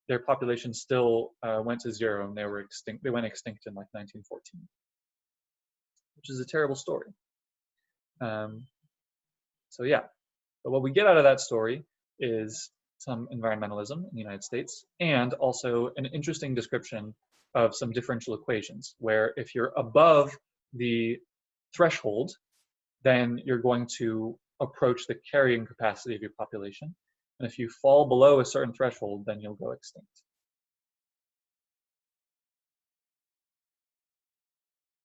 their population still went to zero, and they were extinct. They went extinct in like 1914, which is a terrible story. So yeah, but what we get out of that story is some environmentalism in the United States, and also an interesting description of some differential equations, where if you're above the threshold, then you're going to approach the carrying capacity of your population. And if you fall below a certain threshold, then you'll go extinct.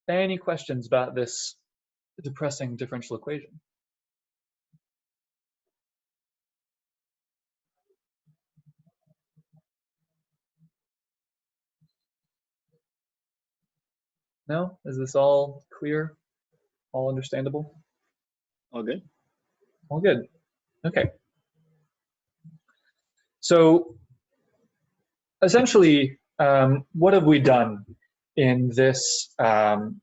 Any questions about this depressing differential equation? No? Is this all clear? All understandable? All good. All good. Okay. So essentially, what have we done in this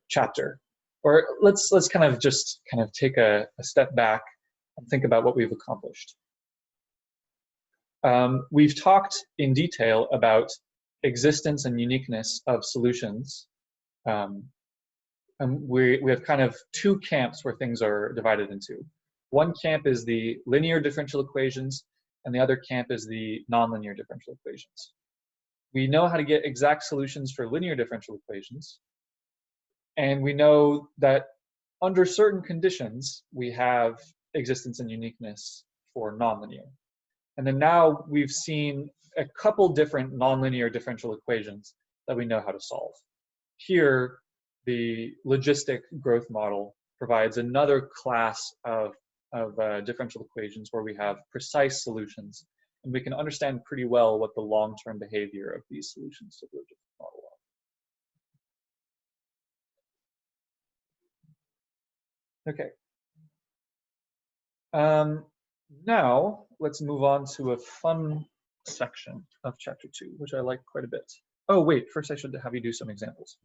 chapter? Or let's kind of just take a step back and think about what we've accomplished. We've talked in detail about existence and uniqueness of solutions. And we have kind of two camps where things are divided into. One camp is the linear differential equations, and the other camp is the nonlinear differential equations. We know how to get exact solutions for linear differential equations, and we know that under certain conditions, we have existence and uniqueness for nonlinear. And then now we've seen a couple different nonlinear differential equations that we know how to solve. Here, the logistic growth model provides another class of differential equations where we have precise solutions, and we can understand pretty well what the long-term behavior of these solutions to the logistic model are. Okay. Now, let's move on to a fun section of chapter 2, which I like quite a bit. Oh, wait, first I should have you do some examples.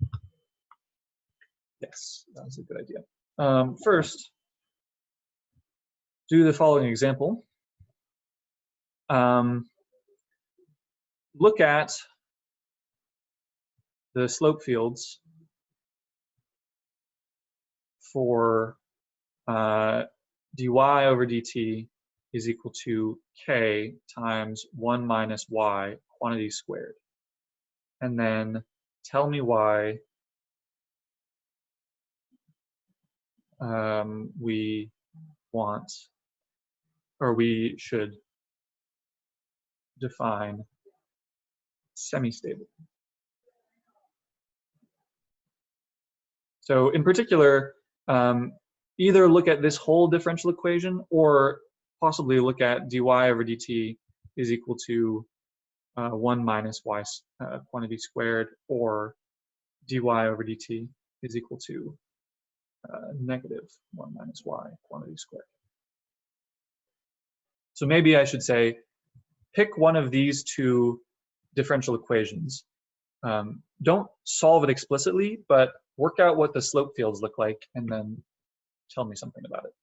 Yes, that was a good idea. First, do the following example. Look at the slope fields for dy over dt is equal to k times 1 minus y quantity squared. And then tell me why we want, or we should define semi-stable. So in particular, either look at this whole differential equation or possibly look at dy over dt is equal to 1 minus y quantity squared, or dy over dt is equal to negative 1 minus y quantity squared. So maybe I should say, pick one of these two differential equations. Don't solve it explicitly, but work out what the slope fields look like, and then tell me something about it.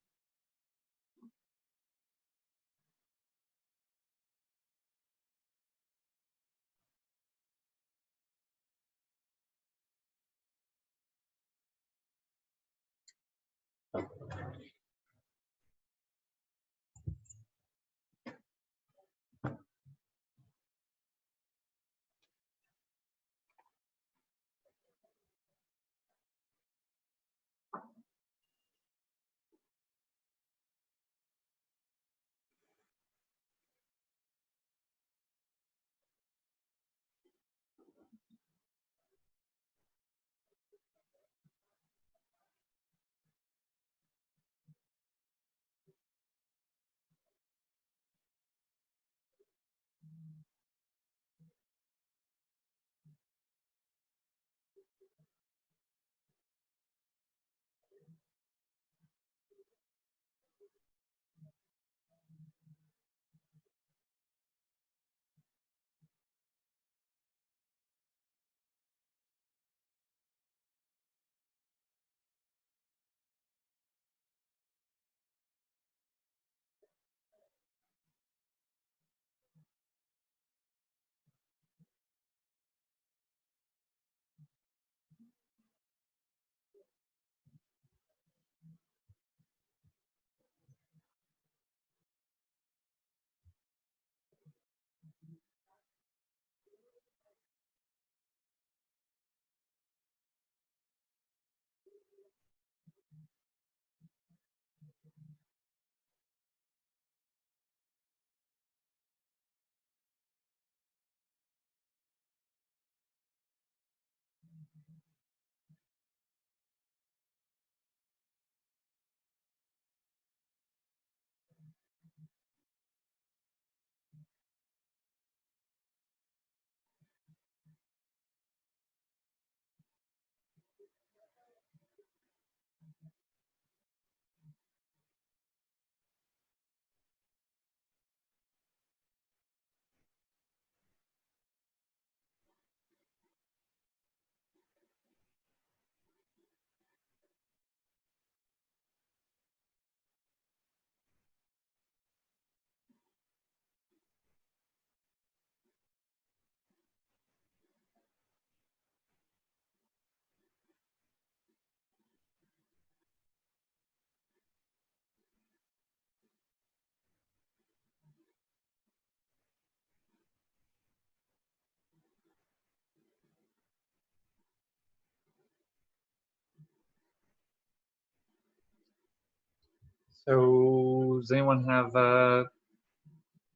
So does anyone have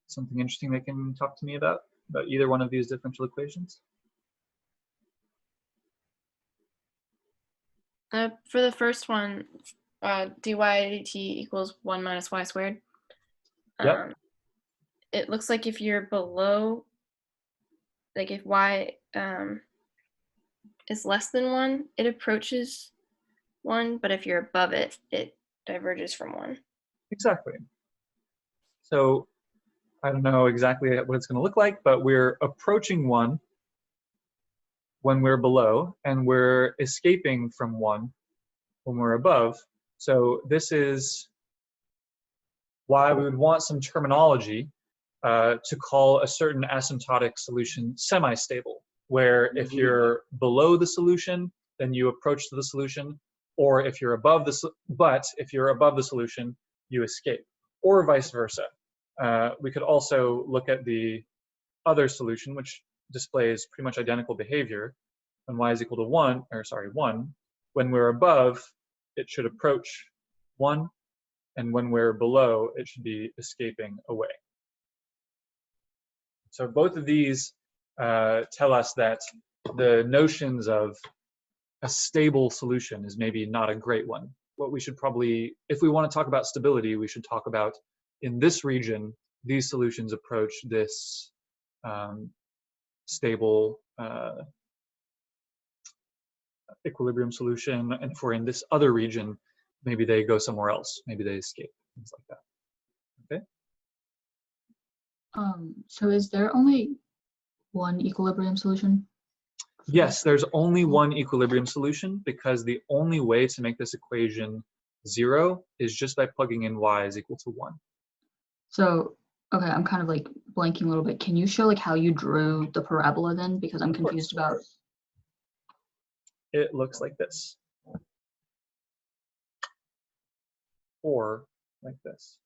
something interesting they can talk to me about either one of these differential equations? For the first one, dy dt equals 1 minus y squared. Yep. It looks like if you're below, like if y is less than 1, it approaches 1, but if you're above it, it diverges from 1. Exactly. So I don't know exactly what it's going to look like, but we're approaching 1 when we're below, and we're escaping from 1 when we're above. So this is why we would want some terminology to call a certain asymptotic solution semi-stable, where if you're below the solution, then you approach to the solution, or if you're above if you're above the solution, you escape, or vice versa. We could also look at the other solution, which displays pretty much identical behavior. When y is equal to 1, when we're above, it should approach 1, and when we're below, it should be escaping away. So both of these tell us that the notions of a stable solution is maybe not a great one. What we should probably, if we want to talk about stability, we should talk about, in this region, these solutions approach this stable equilibrium solution, and if we're in this other region, maybe they go somewhere else. Maybe they escape, things like that. Okay. So is there only one equilibrium solution? Yes, there's only one equilibrium solution, because the only way to make this equation 0 is just by plugging in y is equal to 1. So, okay, I'm kind of like blanking a little bit. Can you show like how you drew the parabola then? Because I'm confused about. It looks like this, or like this.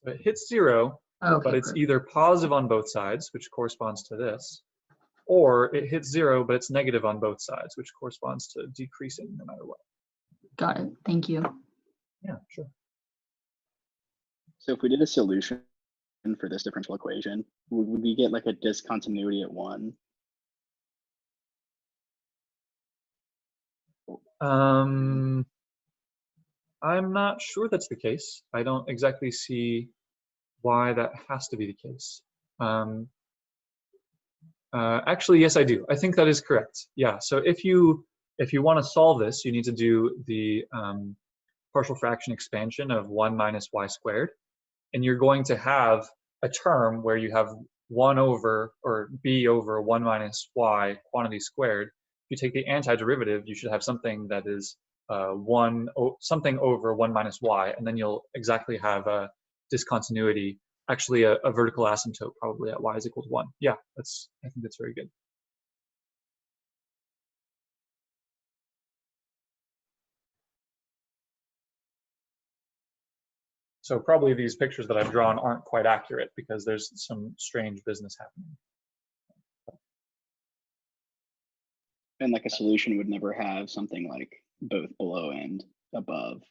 So it hits 0, Okay, but it's perfect. either positive on both sides, which corresponds to this, or it hits 0, but it's negative on both sides, which corresponds to decreasing no matter what. Got it. Thank you. Yeah, sure. So if we did a solution for this differential equation, would we get like a discontinuity at 1? I'm not sure that's the case. I don't exactly see why that has to be the case. Actually, yes, I do. I think that is correct. Yeah. So if you want to solve this, you need to do the partial fraction expansion of 1 minus y squared, and you're going to have a term where you have 1 over, or b over 1 minus y quantity squared. If you take the antiderivative, you should have something that is something over 1 minus y, and then you'll exactly have a discontinuity, actually a vertical asymptote probably at y is equal to 1. Yeah, I think that's very good. So probably these pictures that I've drawn aren't quite accurate, because there's some strange business happening. And like a solution would never have something like both below and above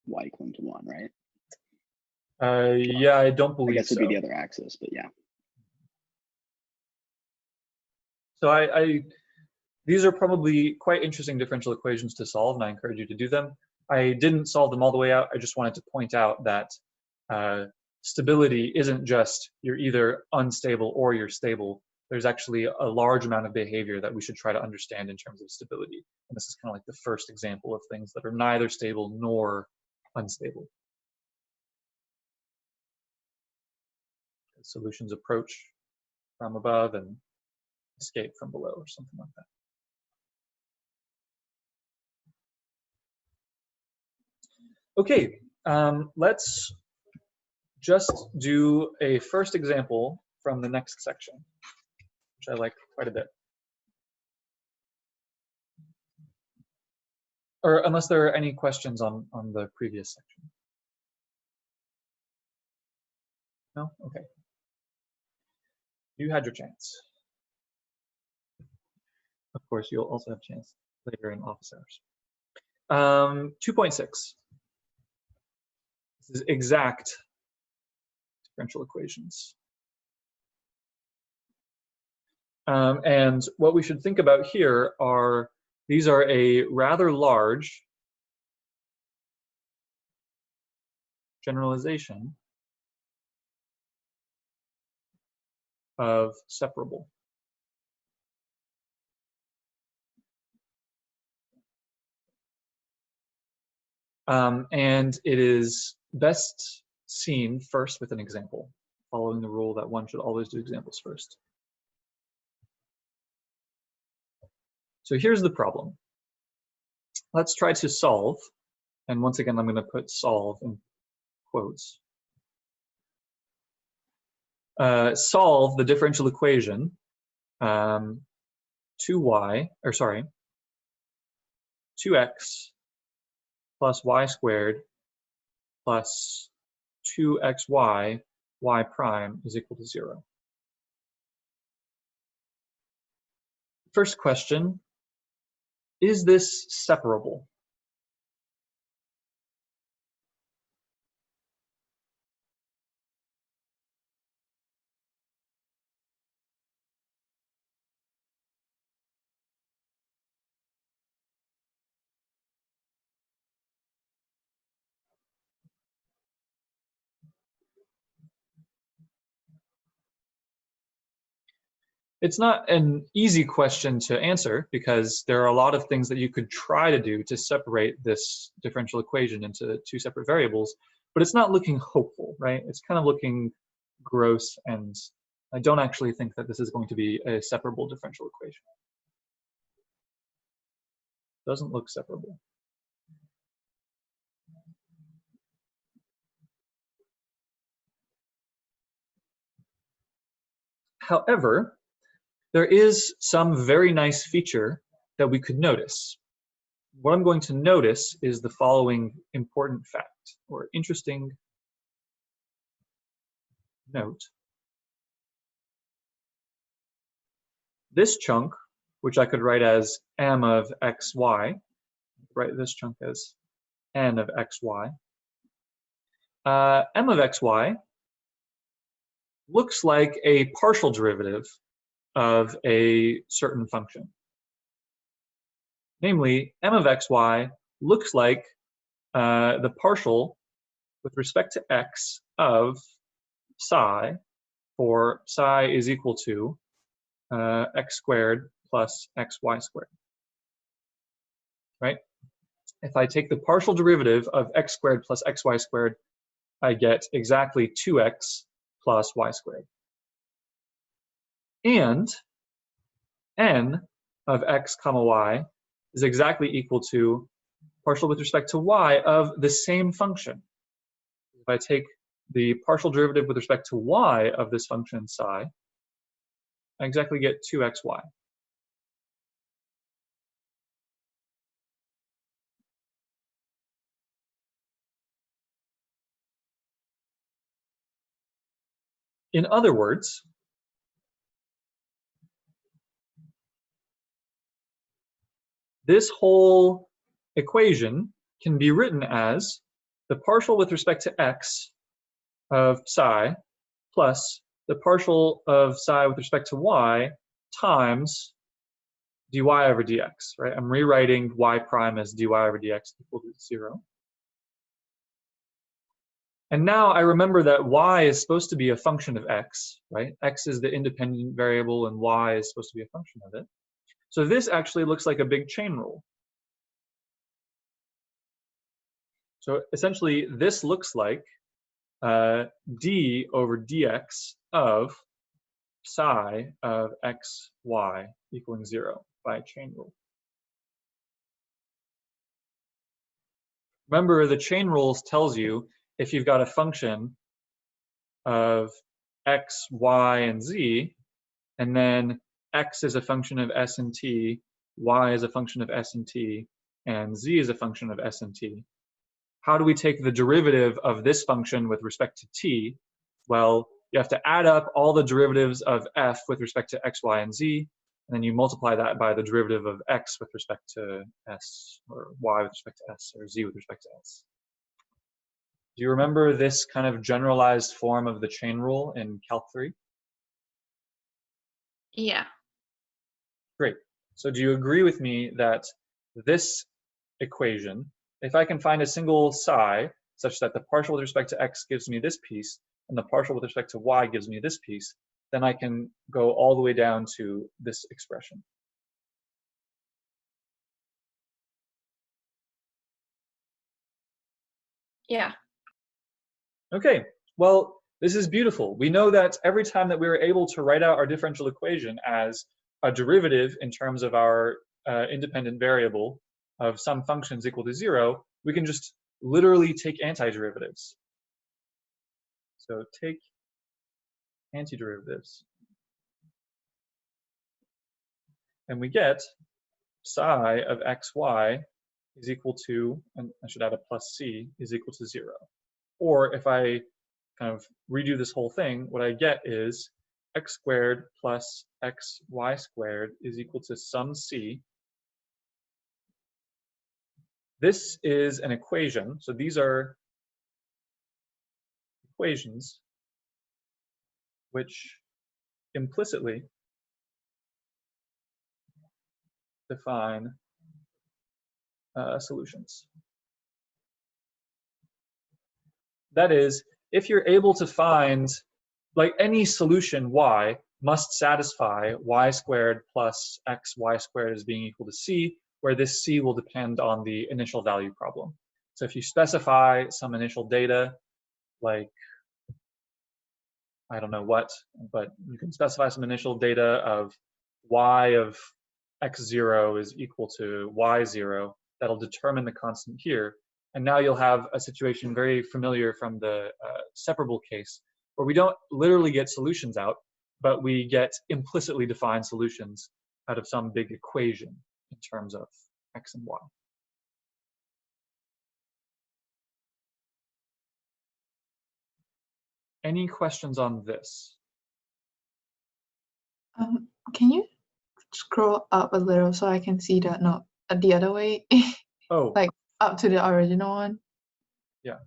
y equal to 1, right? Yeah, I don't believe I guess it'd so. be the other axis, but yeah. So these are probably quite interesting differential equations to solve, and I encourage you to do them. I didn't solve them all the way out. I just wanted to point out that stability isn't just you're either unstable or you're stable. There's actually a large amount of behavior that we should try to understand in terms of stability. And this is kind of like the first example of things that are neither stable nor unstable. Solutions approach from above and escape from below, or something like that. Okay, let's just do a first example from the next section, which I like quite a bit. Or unless there are any questions on the previous section. No? Okay. You had your chance. Of course, you'll also have a chance later in office hours. 2.6. This is exact differential equations. And what we should think about here are, these are a rather large generalization of separable. And it is best seen first with an example, following the rule that one should always do examples first. So here's the problem. Let's try to solve, and once again, I'm going to put solve in quotes. Solve the differential equation 2x plus y squared plus 2xy y prime is equal to 0. First question, is this separable? It's not an easy question to answer because there are a lot of things that you could try to do to separate this differential equation into two separate variables, but it's not looking hopeful, right? It's kind of looking gross, and I don't actually think that this is going to be a separable differential equation. Doesn't look separable. However, there is some very nice feature that we could notice. What I'm going to notice is the following important fact, or interesting note. This chunk, which I could write as m of xy, write this chunk as n of xy. M of xy looks like a partial derivative of a certain function. Namely, m of xy looks like the partial with respect to x of psi, for psi is equal to x squared plus xy squared. Right? If I take the partial derivative of x squared plus xy squared, I get exactly 2x plus y squared. And n of x comma y is exactly equal to partial with respect to y of the same function. If I take the partial derivative with respect to y of this function psi, I exactly get 2xy. In other words, this whole equation can be written as the partial with respect to x of psi plus the partial of psi with respect to y times dy over dx, right? I'm rewriting y prime as dy over dx equal to 0. And now I remember that y is supposed to be a function of x, right? X is the independent variable and y is supposed to be a function of it. So this actually looks like a big chain rule. So essentially, this looks like d over dx of psi of x, y equaling 0 by a chain rule. Remember, the chain rules tells you if you've got a function of x, y, and z, and then x is a function of s and t, y is a function of s and t, and z is a function of s and t. How do we take the derivative of this function with respect to t? Well, you have to add up all the derivatives of f with respect to x, y, and z, and then you multiply that by the derivative of x with respect to s, or y with respect to s, or z with respect to s. Do you remember this kind of generalized form of the chain rule in Calc 3? Yeah. Great. So do you agree with me that this equation, if I can find a single psi such that the partial with respect to x gives me this piece and the partial with respect to y gives me this piece, then I can go all the way down to this expression. Yeah. Okay, well, this is beautiful. We know that every time that we were able to write out our differential equation as a derivative in terms of our independent variable of some functions equal to 0, we can just literally take antiderivatives. So take antiderivatives. And we get psi of xy is equal to, and I should add a plus c, is equal to 0. Or if I kind of redo this whole thing, what I get is x squared plus xy squared is equal to sum c. This is an equation. So these are equations which implicitly define solutions. That is, if you're able to find, like, any solution y must satisfy y squared plus xy squared as being equal to c, where this c will depend on the initial value problem. So if you specify some initial data, like, I don't know what, but you can specify some initial data of y of x0 is equal to y0, that'll determine the constant here. And now you'll have a situation very familiar from the separable case, where we don't literally get solutions out, but we get implicitly defined solutions out of some big equation in terms of x and y. Any questions on this? Can you scroll up a little so I can see that not the other way? Oh, Like up to the original one? yeah.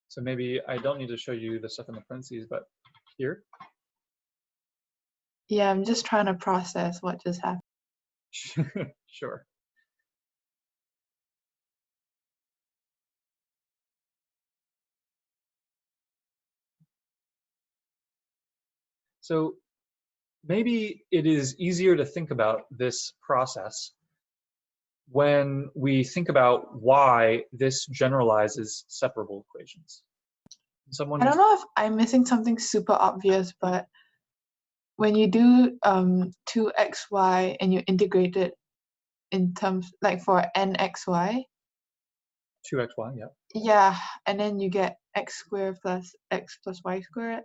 So maybe I don't need to show you the stuff in the parentheses, but here. Yeah, I'm just trying to process what just happened. Sure. So maybe it is easier to think about this process when we think about why this generalizes separable equations. I don't know if I'm missing something super obvious, but when you do 2xy and you integrate it in terms like for nxy, 2xy, yeah. yeah, and then you get x squared plus x plus y squared,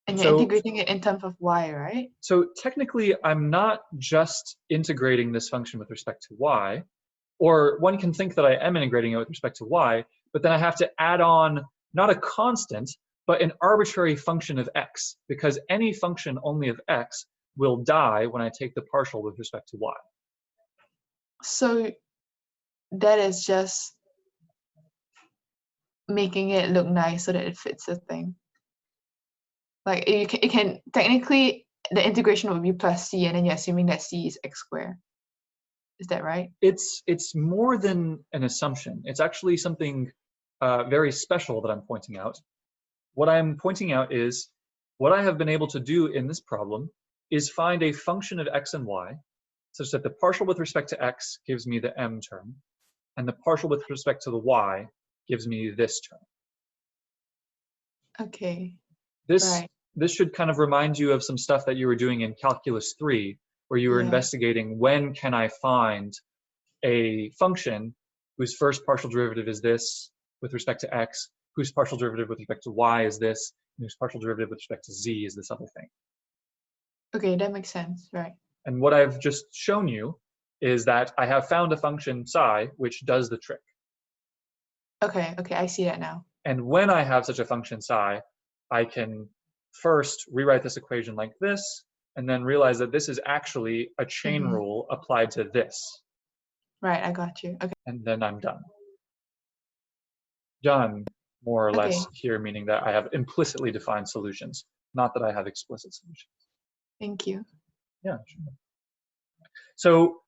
and you're integrating it in terms of y, right? So technically, I'm not just integrating this function with respect to y, or one can think that I am integrating it with respect to y, but then I have to add on not a constant, but an arbitrary function of x, because any function only of x will die when I take the partial with respect to y. So that is just making it look nice so that it fits the thing. Like it can technically, the integration would be plus c, and then you're assuming that c is x squared. Is that right? It's more than an assumption. It's actually something very special that I'm pointing out. What I'm pointing out is what I have been able to do in this problem is find a function of x and y such that the partial with respect to x gives me the m term, and the partial with respect to the y gives me this term. Okay. This should kind of remind you of some stuff that you were doing in Calculus 3, where you were investigating when can I find a function whose first partial derivative is this with respect to x, whose partial derivative with respect to y is this, and whose partial derivative with respect to z is this other thing. Okay, that makes sense, right? And what I've just shown you is that I have found a function psi which does the trick. Okay, I see that now. And when I have such a function psi, I can first rewrite this equation like this, and then realize that this is actually a chain rule applied to this. Right, I got you. Okay. And then I'm done. Done, more or less, here meaning that I have implicitly defined solutions, not that I have explicit solutions. Thank you. Yeah, sure. So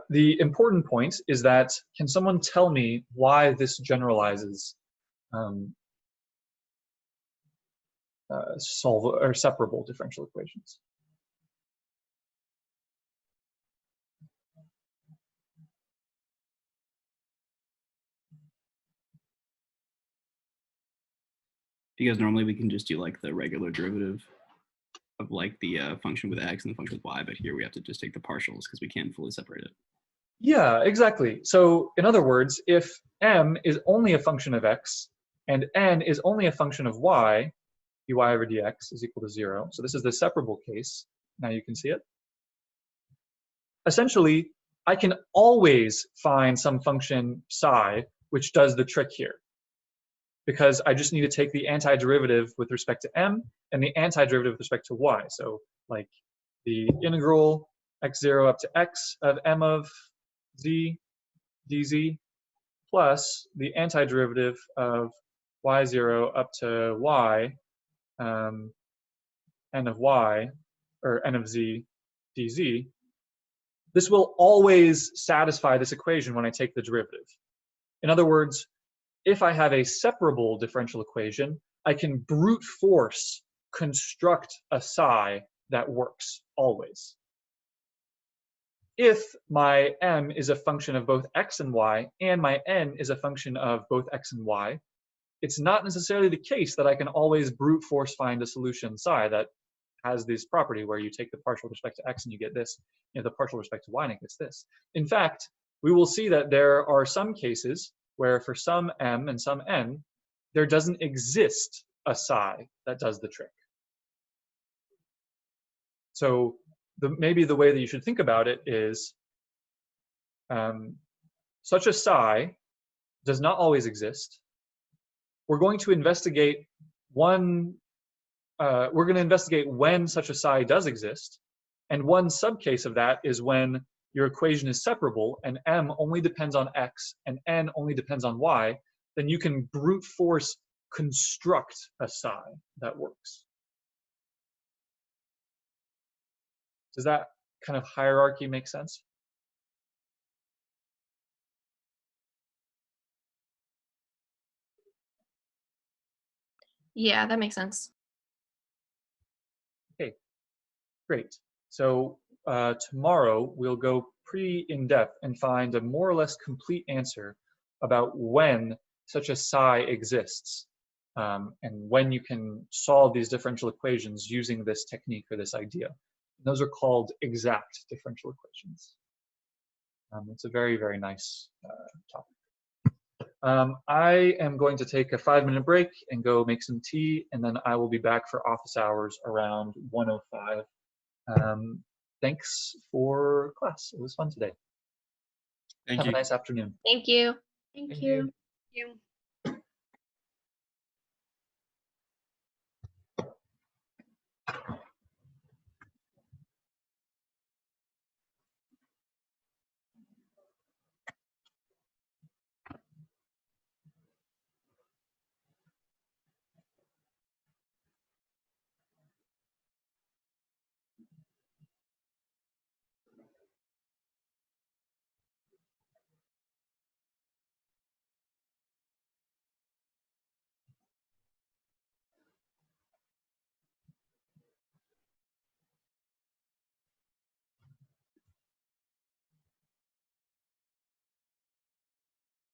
the important point is that, can someone tell me why this generalizes separable differential equations? Because normally we can just do like the regular derivative of like the function with x and the function with y, but here we have to just take the partials because we can't fully separate it. Yeah, exactly. So in other words, if m is only a function of x and n is only a function of y, dy over dx is equal to 0. So this is the separable case. Now you can see it. Essentially, I can always find some function psi which does the trick here, because I just need to take the antiderivative with respect to m and the antiderivative with respect to y. So like the integral x0 up to x of m of z dz plus the antiderivative of y0 up to y n of y, or n of z dz. This will always satisfy this equation when I take the derivative. In other words, if I have a separable differential equation, I can brute force construct a psi that works always. If my m is a function of both x and y, and my n is a function of both x and y, it's not necessarily the case that I can always brute force find a solution psi that has this property where you take the partial with respect to x and you get this, the partial with respect to y and it gets this. In fact, we will see that there are some cases where for some m and some n, there doesn't exist a psi that does the trick. So maybe the way that you should think about it is such a psi does not always exist. We're going to investigate when such a psi does exist. And one subcase of that is when your equation is separable and m only depends on x and n only depends on y, then you can brute force construct a psi that works. Does that kind of hierarchy make sense? Yeah, that makes sense. Okay, great. So tomorrow we'll go pretty in-depth and find a more or less complete answer about when such a psi exists and when you can solve these differential equations using this technique or this idea. And those are called exact differential equations. It's a very, very nice topic. I am going to take a 5-minute break and go make some tea, and then I will be back for office hours around 1:05. Thanks for class. It was fun today. Have a nice afternoon. Thank you. Thank you. you. you.